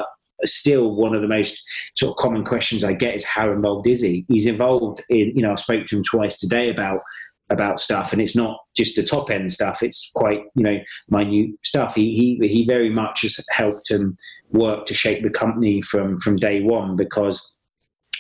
[SPEAKER 4] still one of the most sort of common questions I get is how involved is he? He's involved in, I spoke to him twice today about stuff, and it's not just the top end stuff. It's quite, minute stuff. He very much has helped him work to shape the company from day one because,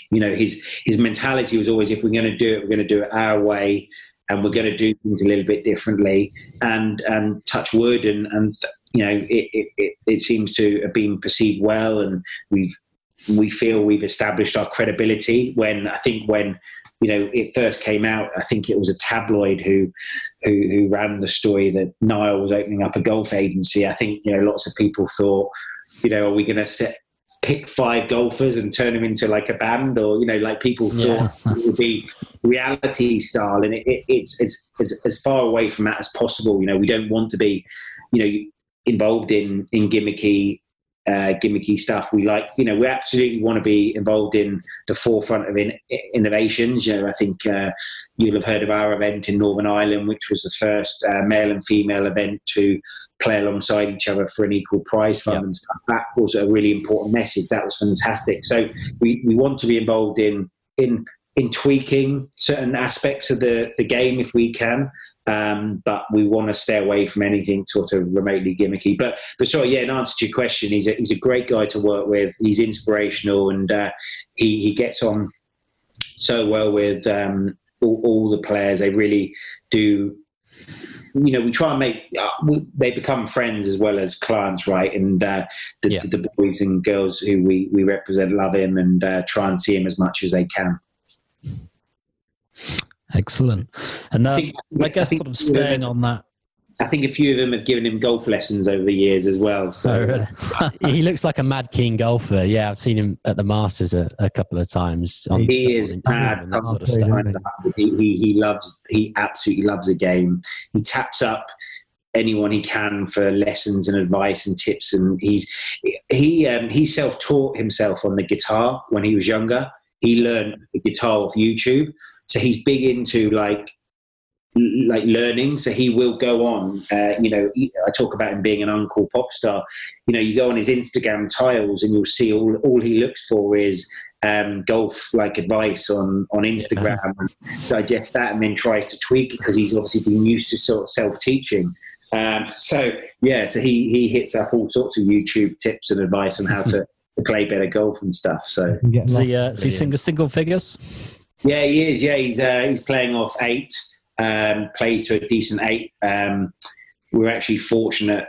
[SPEAKER 4] his mentality was always, if we're going to do it, we're going to do it our way, and we're going to do things a little bit differently. And touch wood, and it seems to have been perceived well, and we feel we've established our credibility. When it first came out, I think it was a tabloid who ran the story that Niall was opening up a golf agency. I think lots of people thought, are we going to pick 5 golfers and turn them into like a band, or people thought it would be reality style, and it's as far away from that as possible. We don't want to be involved in gimmicky stuff. We we absolutely want to be involved in the forefront of innovations. I think you'll have heard of our event in Northern Ireland, which was the first male and female event to play alongside each other for an equal prize fund and stuff. That was a really important message. That was fantastic. So we want to be involved in tweaking certain aspects of the game if we can. But we want to stay away from anything sort of remotely gimmicky. But sorry, in answer to your question, he's a great guy to work with. He's inspirational, and he gets on so well with all the players. They really do. We try and make they become friends as well as clients, right? And the boys and girls who we represent love him and try and see him as much as they can.
[SPEAKER 6] Excellent. And I guess sort of staying on that.
[SPEAKER 4] I think a few of them have given him golf lessons over the years as well. So
[SPEAKER 3] he looks like a mad keen golfer. Yeah, I've seen him at the Masters a couple of times.
[SPEAKER 4] He is mad. That sort of stuff. He absolutely loves the game. He taps up anyone he can for lessons and advice and tips. And he self-taught himself on the guitar when he was younger. He learned the guitar off YouTube. So he's big into like learning. So he will go on. I talk about him being an uncool pop star. You go on his Instagram tiles and you'll see all he looks for is golf like advice on Instagram, and digest that and then tries to tweak it because he's obviously been used to sort of self-teaching. So he hits up all sorts of YouTube tips and advice on how to play better golf and stuff. So
[SPEAKER 6] is he single figures?
[SPEAKER 4] Yeah, he is. Yeah, he's playing off 8. Plays to a decent 8. We're actually fortunate.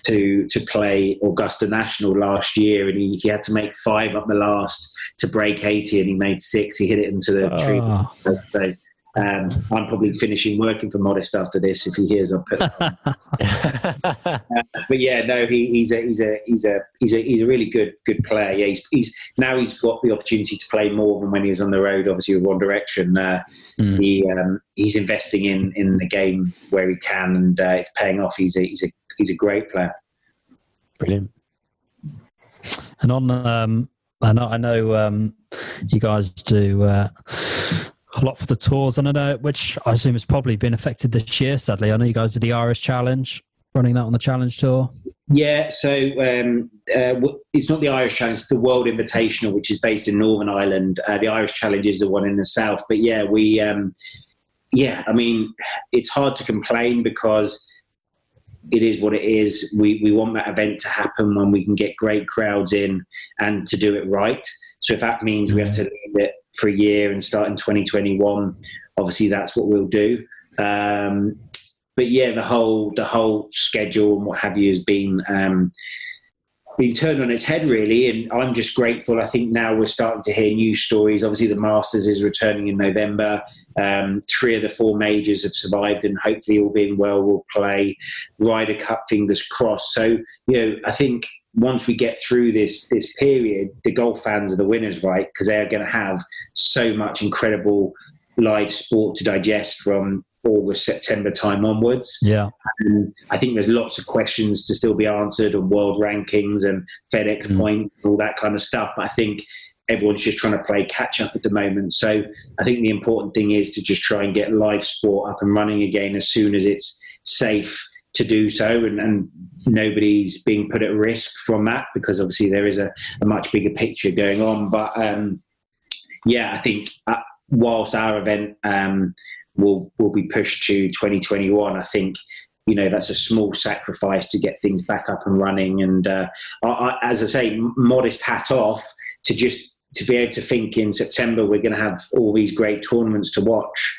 [SPEAKER 4] to play Augusta National last year, and he had to make 5 up the last to break 80, and he made 6. He hit it into the tree. So I'm probably finishing working for Modest after this if he hears I'll put that on. But yeah, no, he's a really good player. Yeah, he's got the opportunity to play more than when he was on the road, obviously with One Direction. He's investing in the game where he can, and it's paying off. He's a great player.
[SPEAKER 3] Brilliant.
[SPEAKER 6] And on, I know you guys do a lot for the tours, and I know, which I assume has probably been affected this year, sadly. I know you guys did the Irish Challenge, running that on the Challenge Tour.
[SPEAKER 4] Yeah, so it's not the Irish Challenge, it's the World Invitational, which is based in Northern Ireland. The Irish Challenge is the one in the south. But yeah, I mean, it's hard to complain because it is what it is. We want that event to happen when we can get great crowds in and to do it right. So if that means we have to leave it for a year and start in 2021, obviously that's what we'll do. But yeah, the whole schedule and what have you has been turned on its head, really. And I'm just grateful. I think now we're starting to hear news stories. Obviously, the Masters is returning in November. 3 of the 4 majors have survived, and hopefully, all being well, we'll play Ryder Cup. Fingers crossed. So, I think once we get through this period, the golf fans are the winners, right? Because they're going to have so much incredible live sport to digest from August, September time onwards.
[SPEAKER 6] Yeah.
[SPEAKER 4] And I think there's lots of questions to still be answered on world rankings and FedEx points, all that kind of stuff. But I think everyone's just trying to play catch up at the moment. So I think the important thing is to just try and get live sport up and running again as soon as it's safe to do so, and nobody's being put at risk from that, because obviously there is a much bigger picture going on. But I think whilst our event will be pushed to 2021, I think that's a small sacrifice to get things back up and running. And as I say, modest hat off to be able to think in September we're going to have all these great tournaments to watch,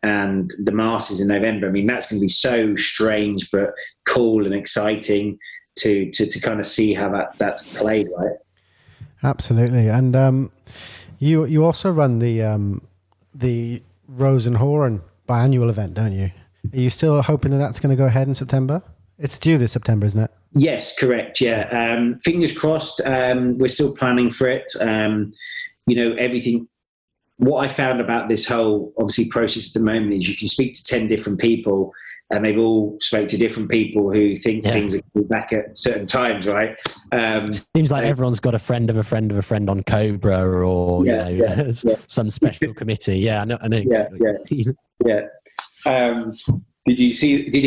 [SPEAKER 4] and the Masters in November. I mean, that's going to be so strange but cool and exciting to kind of see how that's played, right?
[SPEAKER 2] Absolutely. And you also run the Rose and Horan biannual event, don't you? Are you still hoping that that's going to go ahead in September? It's due this September, isn't it?
[SPEAKER 4] Yes, correct. Yeah. Fingers crossed. We're still planning for it. Everything. What I found about this whole, obviously, process at the moment is you can speak to 10 different people, and they've all spoke to different people who think things are going back at certain times, right?
[SPEAKER 3] Seems like everyone's got a friend of a friend of a friend on Cobra, or some special committee. Yeah, I know exactly.
[SPEAKER 4] Yeah. Did you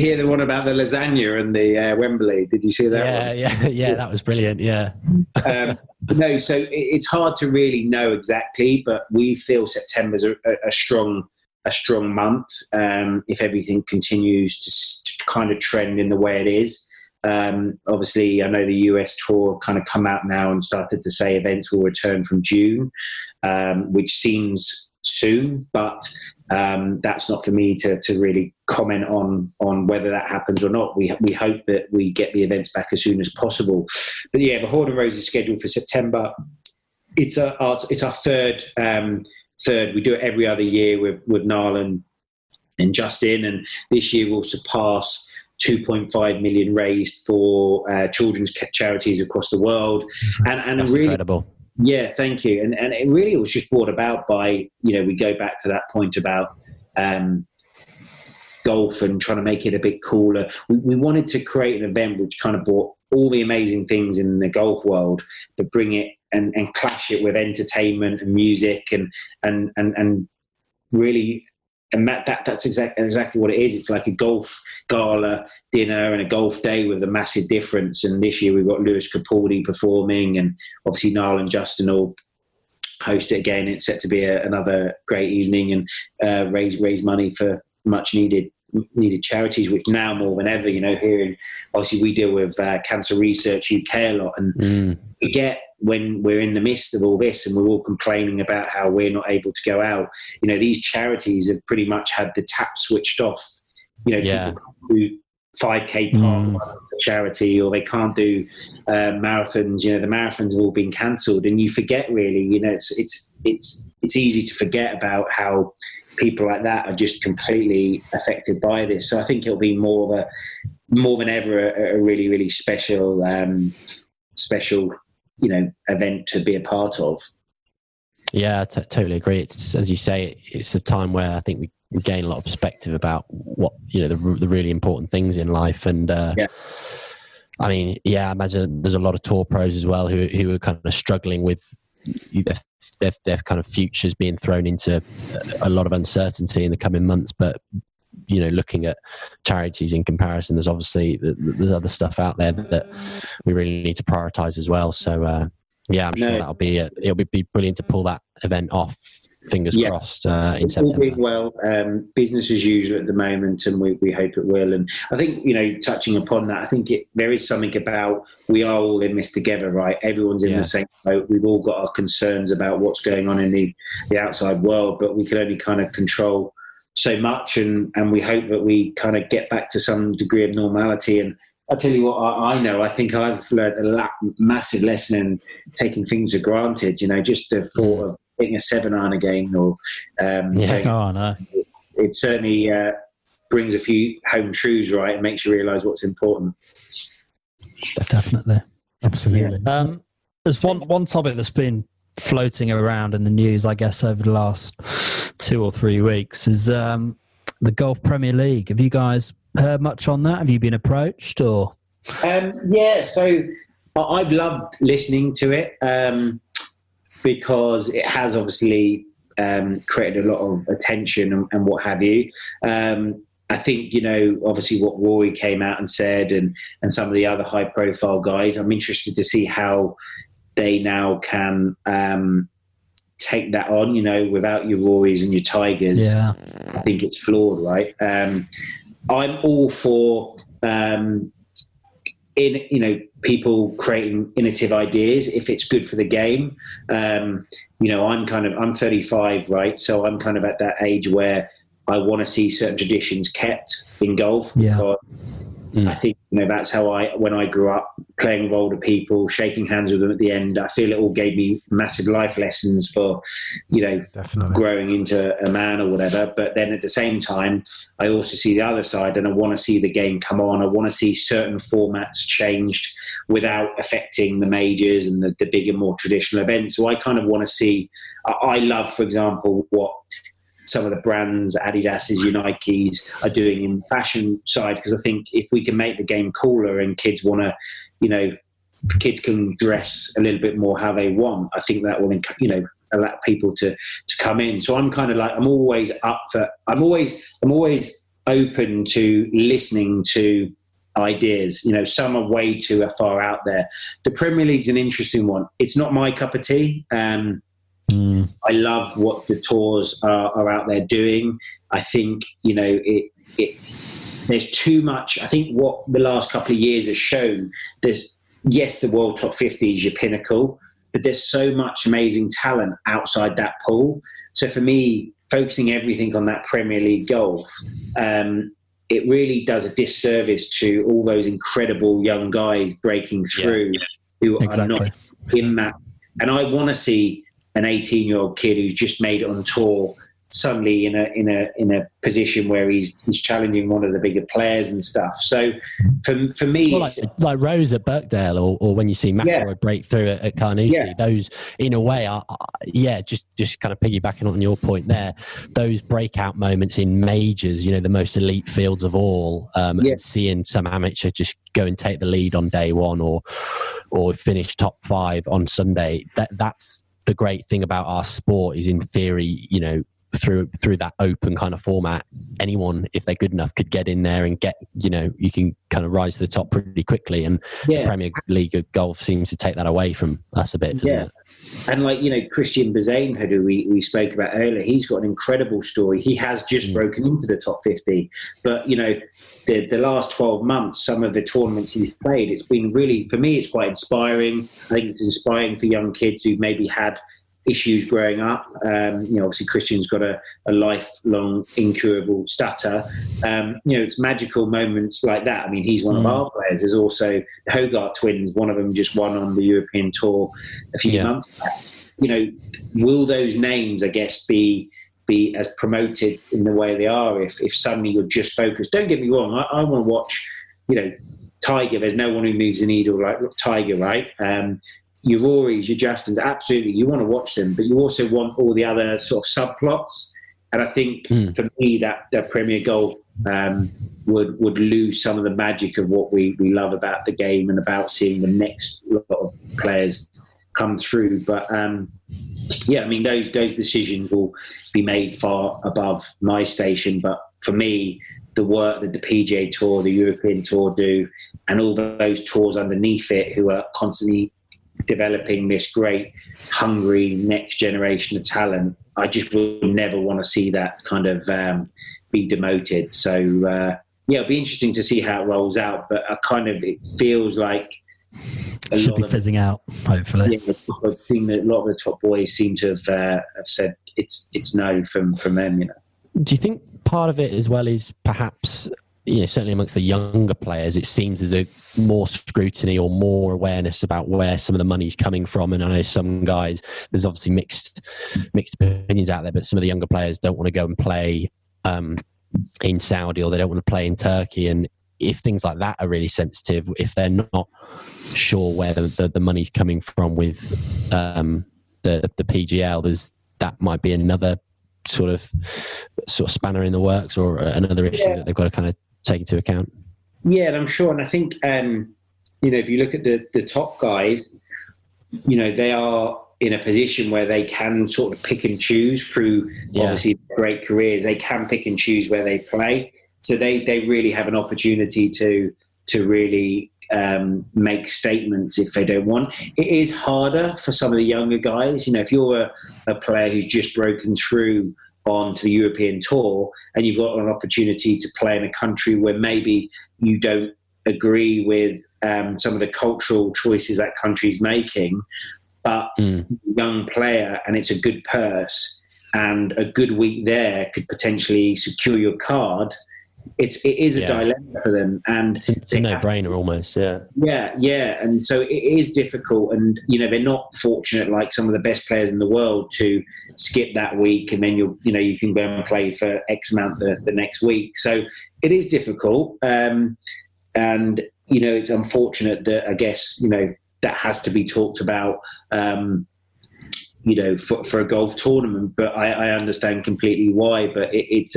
[SPEAKER 4] hear the one about the lasagna and the Wembley? Did you see that one?
[SPEAKER 3] Yeah, that was brilliant. Yeah.
[SPEAKER 4] No, so it's hard to really know exactly, but we feel September's a strong month if everything continues to kind of trend in the way it is. Obviously, I know the US tour kind of come out now and started to say events will return from June, which seems soon, but that's not for me to really comment on whether that happens or not. We hope that we get the events back as soon as possible. But yeah, the Horde of Rose is scheduled for September. It's our third. We do it every other year with Niall and Justin, and this year we'll surpass 2.5 million raised for children's charities across the world. And
[SPEAKER 3] that's
[SPEAKER 4] really
[SPEAKER 3] incredible.
[SPEAKER 4] Yeah, thank you. And it really was just brought about by, we go back to that point about golf and trying to make it a bit cooler. We wanted to create an event which kind of brought all the amazing things in the golf world, but bring it and clash it with entertainment and music and really. And that's exactly what it is. It's like a golf gala dinner and a golf day with a massive difference. And this year we've got Lewis Capaldi performing, and obviously Niall and Justin will host it again. It's set to be another great evening and raise money for much needed charities, which now more than ever, here obviously we deal with Cancer Research UK a lot, and forget when we're in the midst of all this and we're all complaining about how we're not able to go out. These charities have pretty much had the tap switched off. People 5K park runs for charity, or they can't do marathons. You know, the marathons have all been cancelled, and you forget really. You know, it's easy to forget about how people like that are just completely affected by this. So I think it'll be more than ever a really, really special, you know, event to be a part of.
[SPEAKER 3] Yeah, I totally agree. It's, as you say, it's a time where I think we gain a lot of perspective about what, you know, the really important things in life. And I mean, I imagine there's a lot of tour pros as well who are kind of struggling with their kind of futures being thrown into a lot of uncertainty in the coming months. But, you know, looking at charities in comparison, there's obviously there's other stuff out there that we really need to prioritize as well. So I'm sure it'll be brilliant to pull that event off. Fingers crossed in September. All being
[SPEAKER 4] well, business as usual at the moment, and we hope it will. And I think, you know, touching upon that, I think there is something about we are all in this together, right? Everyone's in the same boat. We've all got our concerns about what's going on in the outside world, but we can only kind of control so much, and we hope that we kind of get back to some degree of normality. And I'll tell you what I know. I think I've learned a massive lesson in taking things for granted. You know, just the thought of getting a 7-iron again, or
[SPEAKER 6] no.
[SPEAKER 4] It certainly brings a few home truths, right, and makes you realise what's important.
[SPEAKER 6] Definitely,
[SPEAKER 2] absolutely.
[SPEAKER 6] There's one topic that's been floating around in the news, I guess, over the last 2 or 3 weeks is the Golf Premier League. Have you guys heard much on that? Have you been approached, or?
[SPEAKER 4] So I've loved listening to it because it has obviously created a lot of attention and what have you. I think, you know, obviously what Rory came out and said, and some of the other high-profile guys, I'm interested to see how they now can take that on, you know, without your Rorys and your Tigers.
[SPEAKER 6] Yeah.
[SPEAKER 4] I think it's flawed, right? I'm all for people creating innovative ideas if it's good for the game. You know, I'm 35, right? So I'm kind of at that age where I want to see certain traditions kept in golf because I think, you know, that's how when I grew up playing with older people, shaking hands with them at the end, I feel it all gave me massive life lessons for, you know,
[SPEAKER 2] definitely
[SPEAKER 4] growing into a man or whatever. But then at the same time, I also see the other side, and I want to see the game come on. I want to see certain formats changed without affecting the majors and the bigger, more traditional events. So I kind of want to see, I love, for example, what some of the brands, Adidas's, Nikes, are doing in fashion side, because I think if we can make the game cooler and kids want to, you know, kids can dress a little bit more how they want, I think that will, you know, allow people to come in. So I'm kind of like, I'm always open to listening to ideas. You know, some are way too far out there. The Premier League's an interesting one. It's not my cup of tea. I love what the tours are out there doing. I think, you know, there's too much. I think what the last couple of years has shown, the World Top 50 is your pinnacle, but there's so much amazing talent outside that pool. So for me, focusing everything on that Premier League golf, it really does a disservice to all those incredible young guys breaking through who are not in that. And I want to see an 18-year-old kid who's just made it on tour suddenly in a position where he's challenging one of the bigger players and stuff. So for me,
[SPEAKER 3] well, like Rose at Birkdale, or when you see McElroy break through at Carnoustie, those in a way are just kind of piggybacking on your point there. Those breakout moments in majors, you know, the most elite fields of all, and seeing some amateur just go and take the lead on day one or finish top 5 on Sunday. That's the great thing about our sport is, in theory, you know, through that open kind of format, anyone, if they're good enough, could get in there and get, you know, you can kind of rise to the top pretty quickly. And the Premier League of golf seems to take that away from us a bit. Doesn't it?
[SPEAKER 4] And like, you know, Christian Bazane, who we spoke about earlier, he's got an incredible story. He has just broken into the top 50. But, you know, the last 12 months, some of the tournaments he's played, it's been really, for me, it's quite inspiring. I think it's inspiring for young kids who've maybe had issues growing up. Obviously Christian's got a lifelong incurable stutter. It's magical moments like that. I mean, he's one of our players. There's also the Hogarth twins. One of them just won on the European Tour a few months back. Will those names, I guess, be as promoted in the way they are if suddenly you're just focused? Don't get me wrong, I want to watch, Tiger. There's no one who moves the needle like Tiger, right? Your Rorys, your Justins, absolutely, you want to watch them, but you also want all the other sort of subplots. And I think for me, that Premier Golf would lose some of the magic of what we love about the game and about seeing the next lot of players come through. But those decisions will be made far above my station. But for me, the work that the PGA Tour, the European Tour do, and all those tours underneath it who are constantly developing this great, hungry next generation of talent, I just would never want to see that kind of be demoted. So, it'll be interesting to see how it rolls out, but it feels like
[SPEAKER 6] it should be fizzing out, hopefully.
[SPEAKER 4] Yeah, I've seen that a lot of the top boys seem to have said it's no from them,
[SPEAKER 3] Do you think part of it as well is perhaps, certainly amongst the younger players, it seems there's a more scrutiny or more awareness about where some of the money's coming from? And I know some guys, there's obviously mixed opinions out there, but some of the younger players don't want to go and play in Saudi, or they don't want to play in Turkey. And if things like that are really sensitive, if they're not sure where the money's coming from with the PGL, that might be another sort of spanner in the works, or another issue that they've got to kind of take into account.
[SPEAKER 4] Yeah, and I'm sure, and I think if you look at the top guys, they are in a position where they can sort of pick and choose through obviously great careers. They can pick and choose where they play, so they really have an opportunity to really make statements if they don't want. It is harder for some of the younger guys. If you're a player who's just broken through onto the European Tour and you've got an opportunity to play in a country where maybe you don't agree with some of the cultural choices that country's making, but young player and it's a good purse and a good week there could potentially secure your card, it is a dilemma for them, and
[SPEAKER 3] it's a no-brainer almost.
[SPEAKER 4] And so it is difficult, and they're not fortunate like some of the best players in the world to skip that week and then you can go and play for X amount the next week. So it is difficult, and it's unfortunate that I guess that has to be talked about for a golf tournament, but I understand completely why. But it's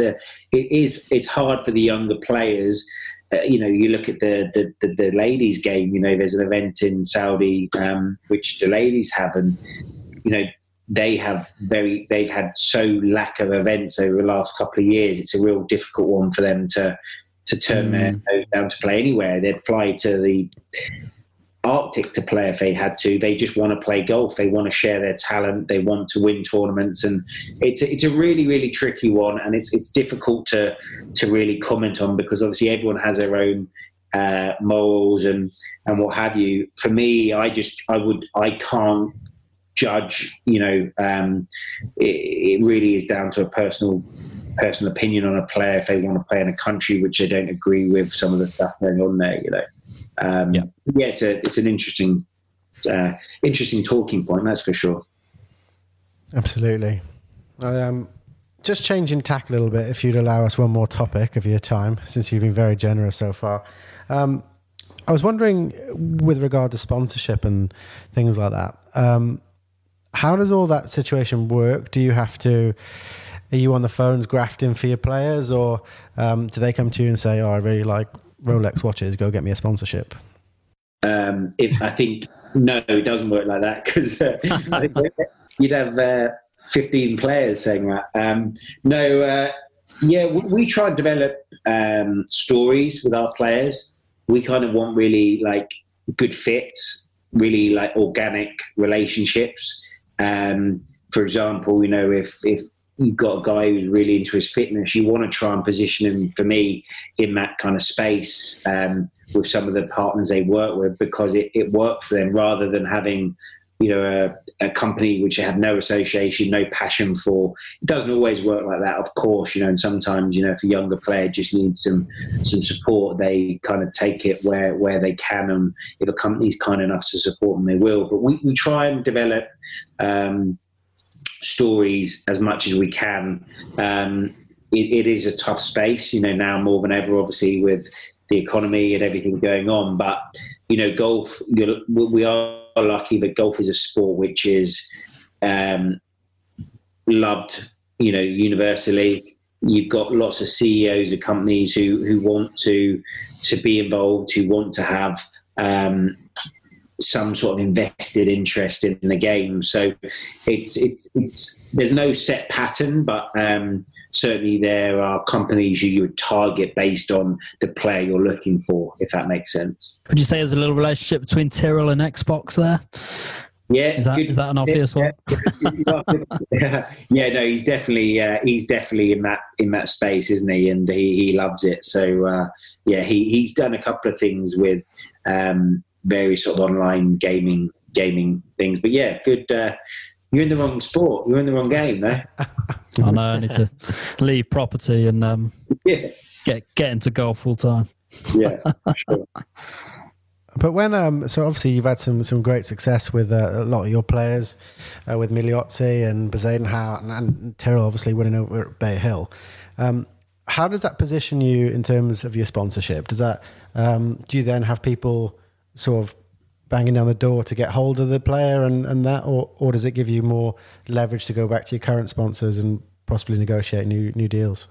[SPEAKER 4] hard for the younger players. You look at the ladies' game. There's an event in Saudi which the ladies have, and they've had so lack of events over the last couple of years. It's a real difficult one for them to turn their nose down to play anywhere. They'd fly to the Arctic to play if they had to. They just want to play golf. They want to share their talent. They want to win tournaments, and it's a really, really tricky one, and it's difficult to really comment on, because obviously everyone has their own morals and what have you. For me, I can't judge. It really is down to a personal opinion on a player if they want to play in a country which they don't agree with some of the stuff going on there. It's an interesting talking point, that's for sure.
[SPEAKER 2] Absolutely. Just changing tack a little bit, if you'd allow us one more topic of your time, since you've been very generous so far. I was wondering, with regard to sponsorship and things like that, how does all that situation work? Are you on the phones grafting for your players, or do they come to you and say, I really like Rolex watches, go get me a sponsorship?
[SPEAKER 4] I think no, it doesn't work like that, because you'd have 15 players saying that. We try to develop stories with our players. We kind of want really like good fits, really like organic relationships. For example, if you've got a guy who's really into his fitness, you want to try and position him, for me, in that kind of space with some of the partners they work with, because it works for them, rather than having a company which had no association, no passion for. It doesn't always work like that, of course, and sometimes, if a younger player just needs some support, they kind of take it where they can, and if a company's kind enough to support them, they will. But we try and develop stories as much as we can. It is a tough space, now more than ever, obviously, with the economy and everything going on. But, golf, we are lucky that golf is a sport which is loved, universally. You've got lots of CEOs of companies who want to be involved, who want to have some sort of invested interest in the game. So it's there's no set pattern, but certainly there are companies you would target based on the player you're looking for, if that makes sense.
[SPEAKER 6] Would you say there's a little relationship between Tyrrell and Xbox there?
[SPEAKER 4] Yeah,
[SPEAKER 6] is that an obvious one?
[SPEAKER 4] Yeah, no, he's definitely in that space, isn't he? And he loves it. So he's done a couple of things with various sort of online gaming things. But yeah, good. You're in the wrong sport. You're in the wrong game there.
[SPEAKER 6] I know. I need to leave property and get into golf full time.
[SPEAKER 4] Yeah, sure.
[SPEAKER 2] But when so obviously you've had some great success with a lot of your players, with Miliozzi and Bezuidenhout and Tyrrell obviously winning over at Bay Hill. How does that position you in terms of your sponsorship? Does that do you then have people sort of banging down the door to get hold of the player and that, or does it give you more leverage to go back to your current sponsors and possibly negotiate new deals?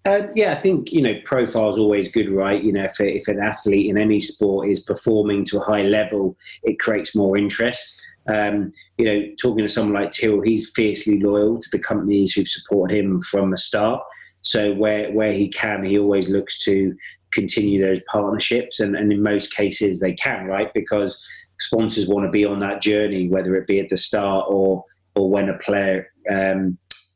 [SPEAKER 4] I think, profile is always good, right? If an athlete in any sport is performing to a high level, it creates more interest. Talking to someone like Till, he's fiercely loyal to the companies who've supported him from the start. So where he can, he always looks to continue those partnerships, and in most cases they can, right? Because sponsors want to be on that journey, whether it be at the start or when a player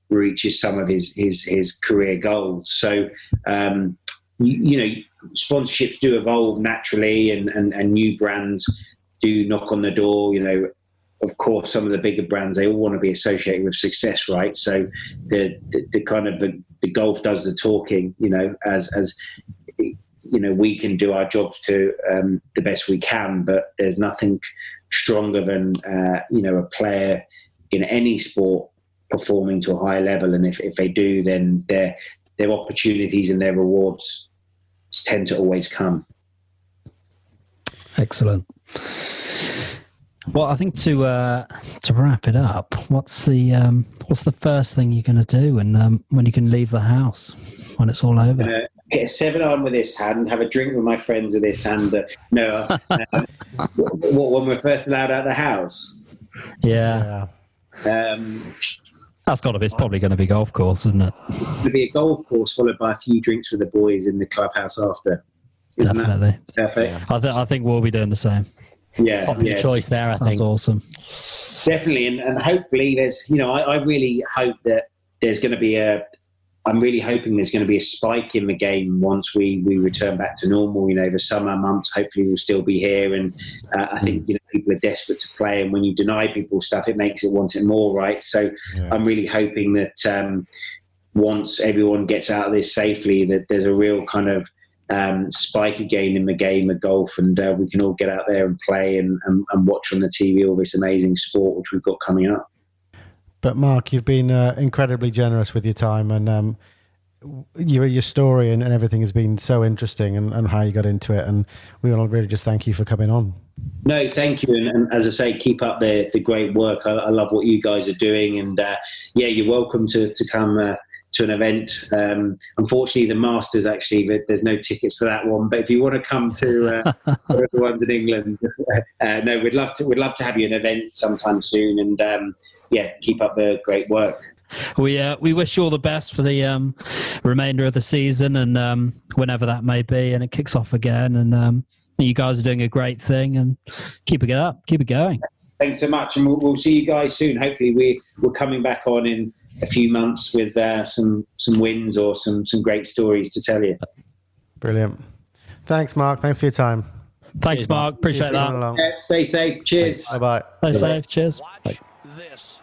[SPEAKER 4] reaches some of his career goals. So sponsorships do evolve naturally, and new brands do knock on the door. Of course, some of the bigger brands, they all want to be associated with success, right? So the kind of the golf does the talking, as we can do our jobs to the best we can, but there's nothing stronger than a player in any sport performing to a high level, and if they do, then their opportunities and their rewards tend to always come.
[SPEAKER 6] Excellent. Well, I think to wrap it up, what's the first thing you're going to do when you can leave the house, when it's all over?
[SPEAKER 4] Hit a 7-iron with this hand, have a drink with my friends with this hand. When we're first allowed out of the house.
[SPEAKER 6] Yeah. That's got to be. It's probably going to be golf course, isn't it?
[SPEAKER 4] It's going to be a golf course followed by a few drinks with the boys in the clubhouse after. Isn't
[SPEAKER 6] Definitely.
[SPEAKER 4] That perfect?
[SPEAKER 6] I think we'll be doing the same.
[SPEAKER 3] Popular choice there, I think.
[SPEAKER 6] Sounds awesome.
[SPEAKER 4] Definitely, and hopefully there's. I really hope that there's going to be I'm really hoping there's going to be a spike in the game once we return back to normal. The summer months, hopefully we'll still be here. And I think, people are desperate to play. And when you deny people stuff, it makes it want it more, right? So I'm really hoping that once everyone gets out of this safely, that there's a real kind of spike again in the game of golf, and we can all get out there and play and watch on the TV all this amazing sport which we've got coming up.
[SPEAKER 2] But Mark, you've been incredibly generous with your time, and your story and everything has been so interesting, and how you got into it. And we want to really just thank you for coming on.
[SPEAKER 4] No, thank you. And as I say, keep up the great work. I love what you guys are doing. And you're welcome to come to an event. Unfortunately, the Masters, actually, there's no tickets for that one. But if you want to come to the ones in England, we'd love to have you an event sometime soon. And keep up the great work.
[SPEAKER 6] We wish you all the best for the remainder of the season, and whenever that may be, and it kicks off again. And you guys are doing a great thing, and keep it up, keep it going.
[SPEAKER 4] Thanks so much, and we'll see you guys soon. Hopefully, we're coming back on in a few months with some wins or some great stories to tell you.
[SPEAKER 2] Brilliant. Thanks, Mark. Thanks for your time.
[SPEAKER 6] Thanks, Mark. Appreciate
[SPEAKER 7] Cheers for
[SPEAKER 6] that.
[SPEAKER 7] coming along.
[SPEAKER 4] Stay safe. Cheers.
[SPEAKER 7] Bye bye.
[SPEAKER 6] Stay safe. Cheers.
[SPEAKER 1] Watch this.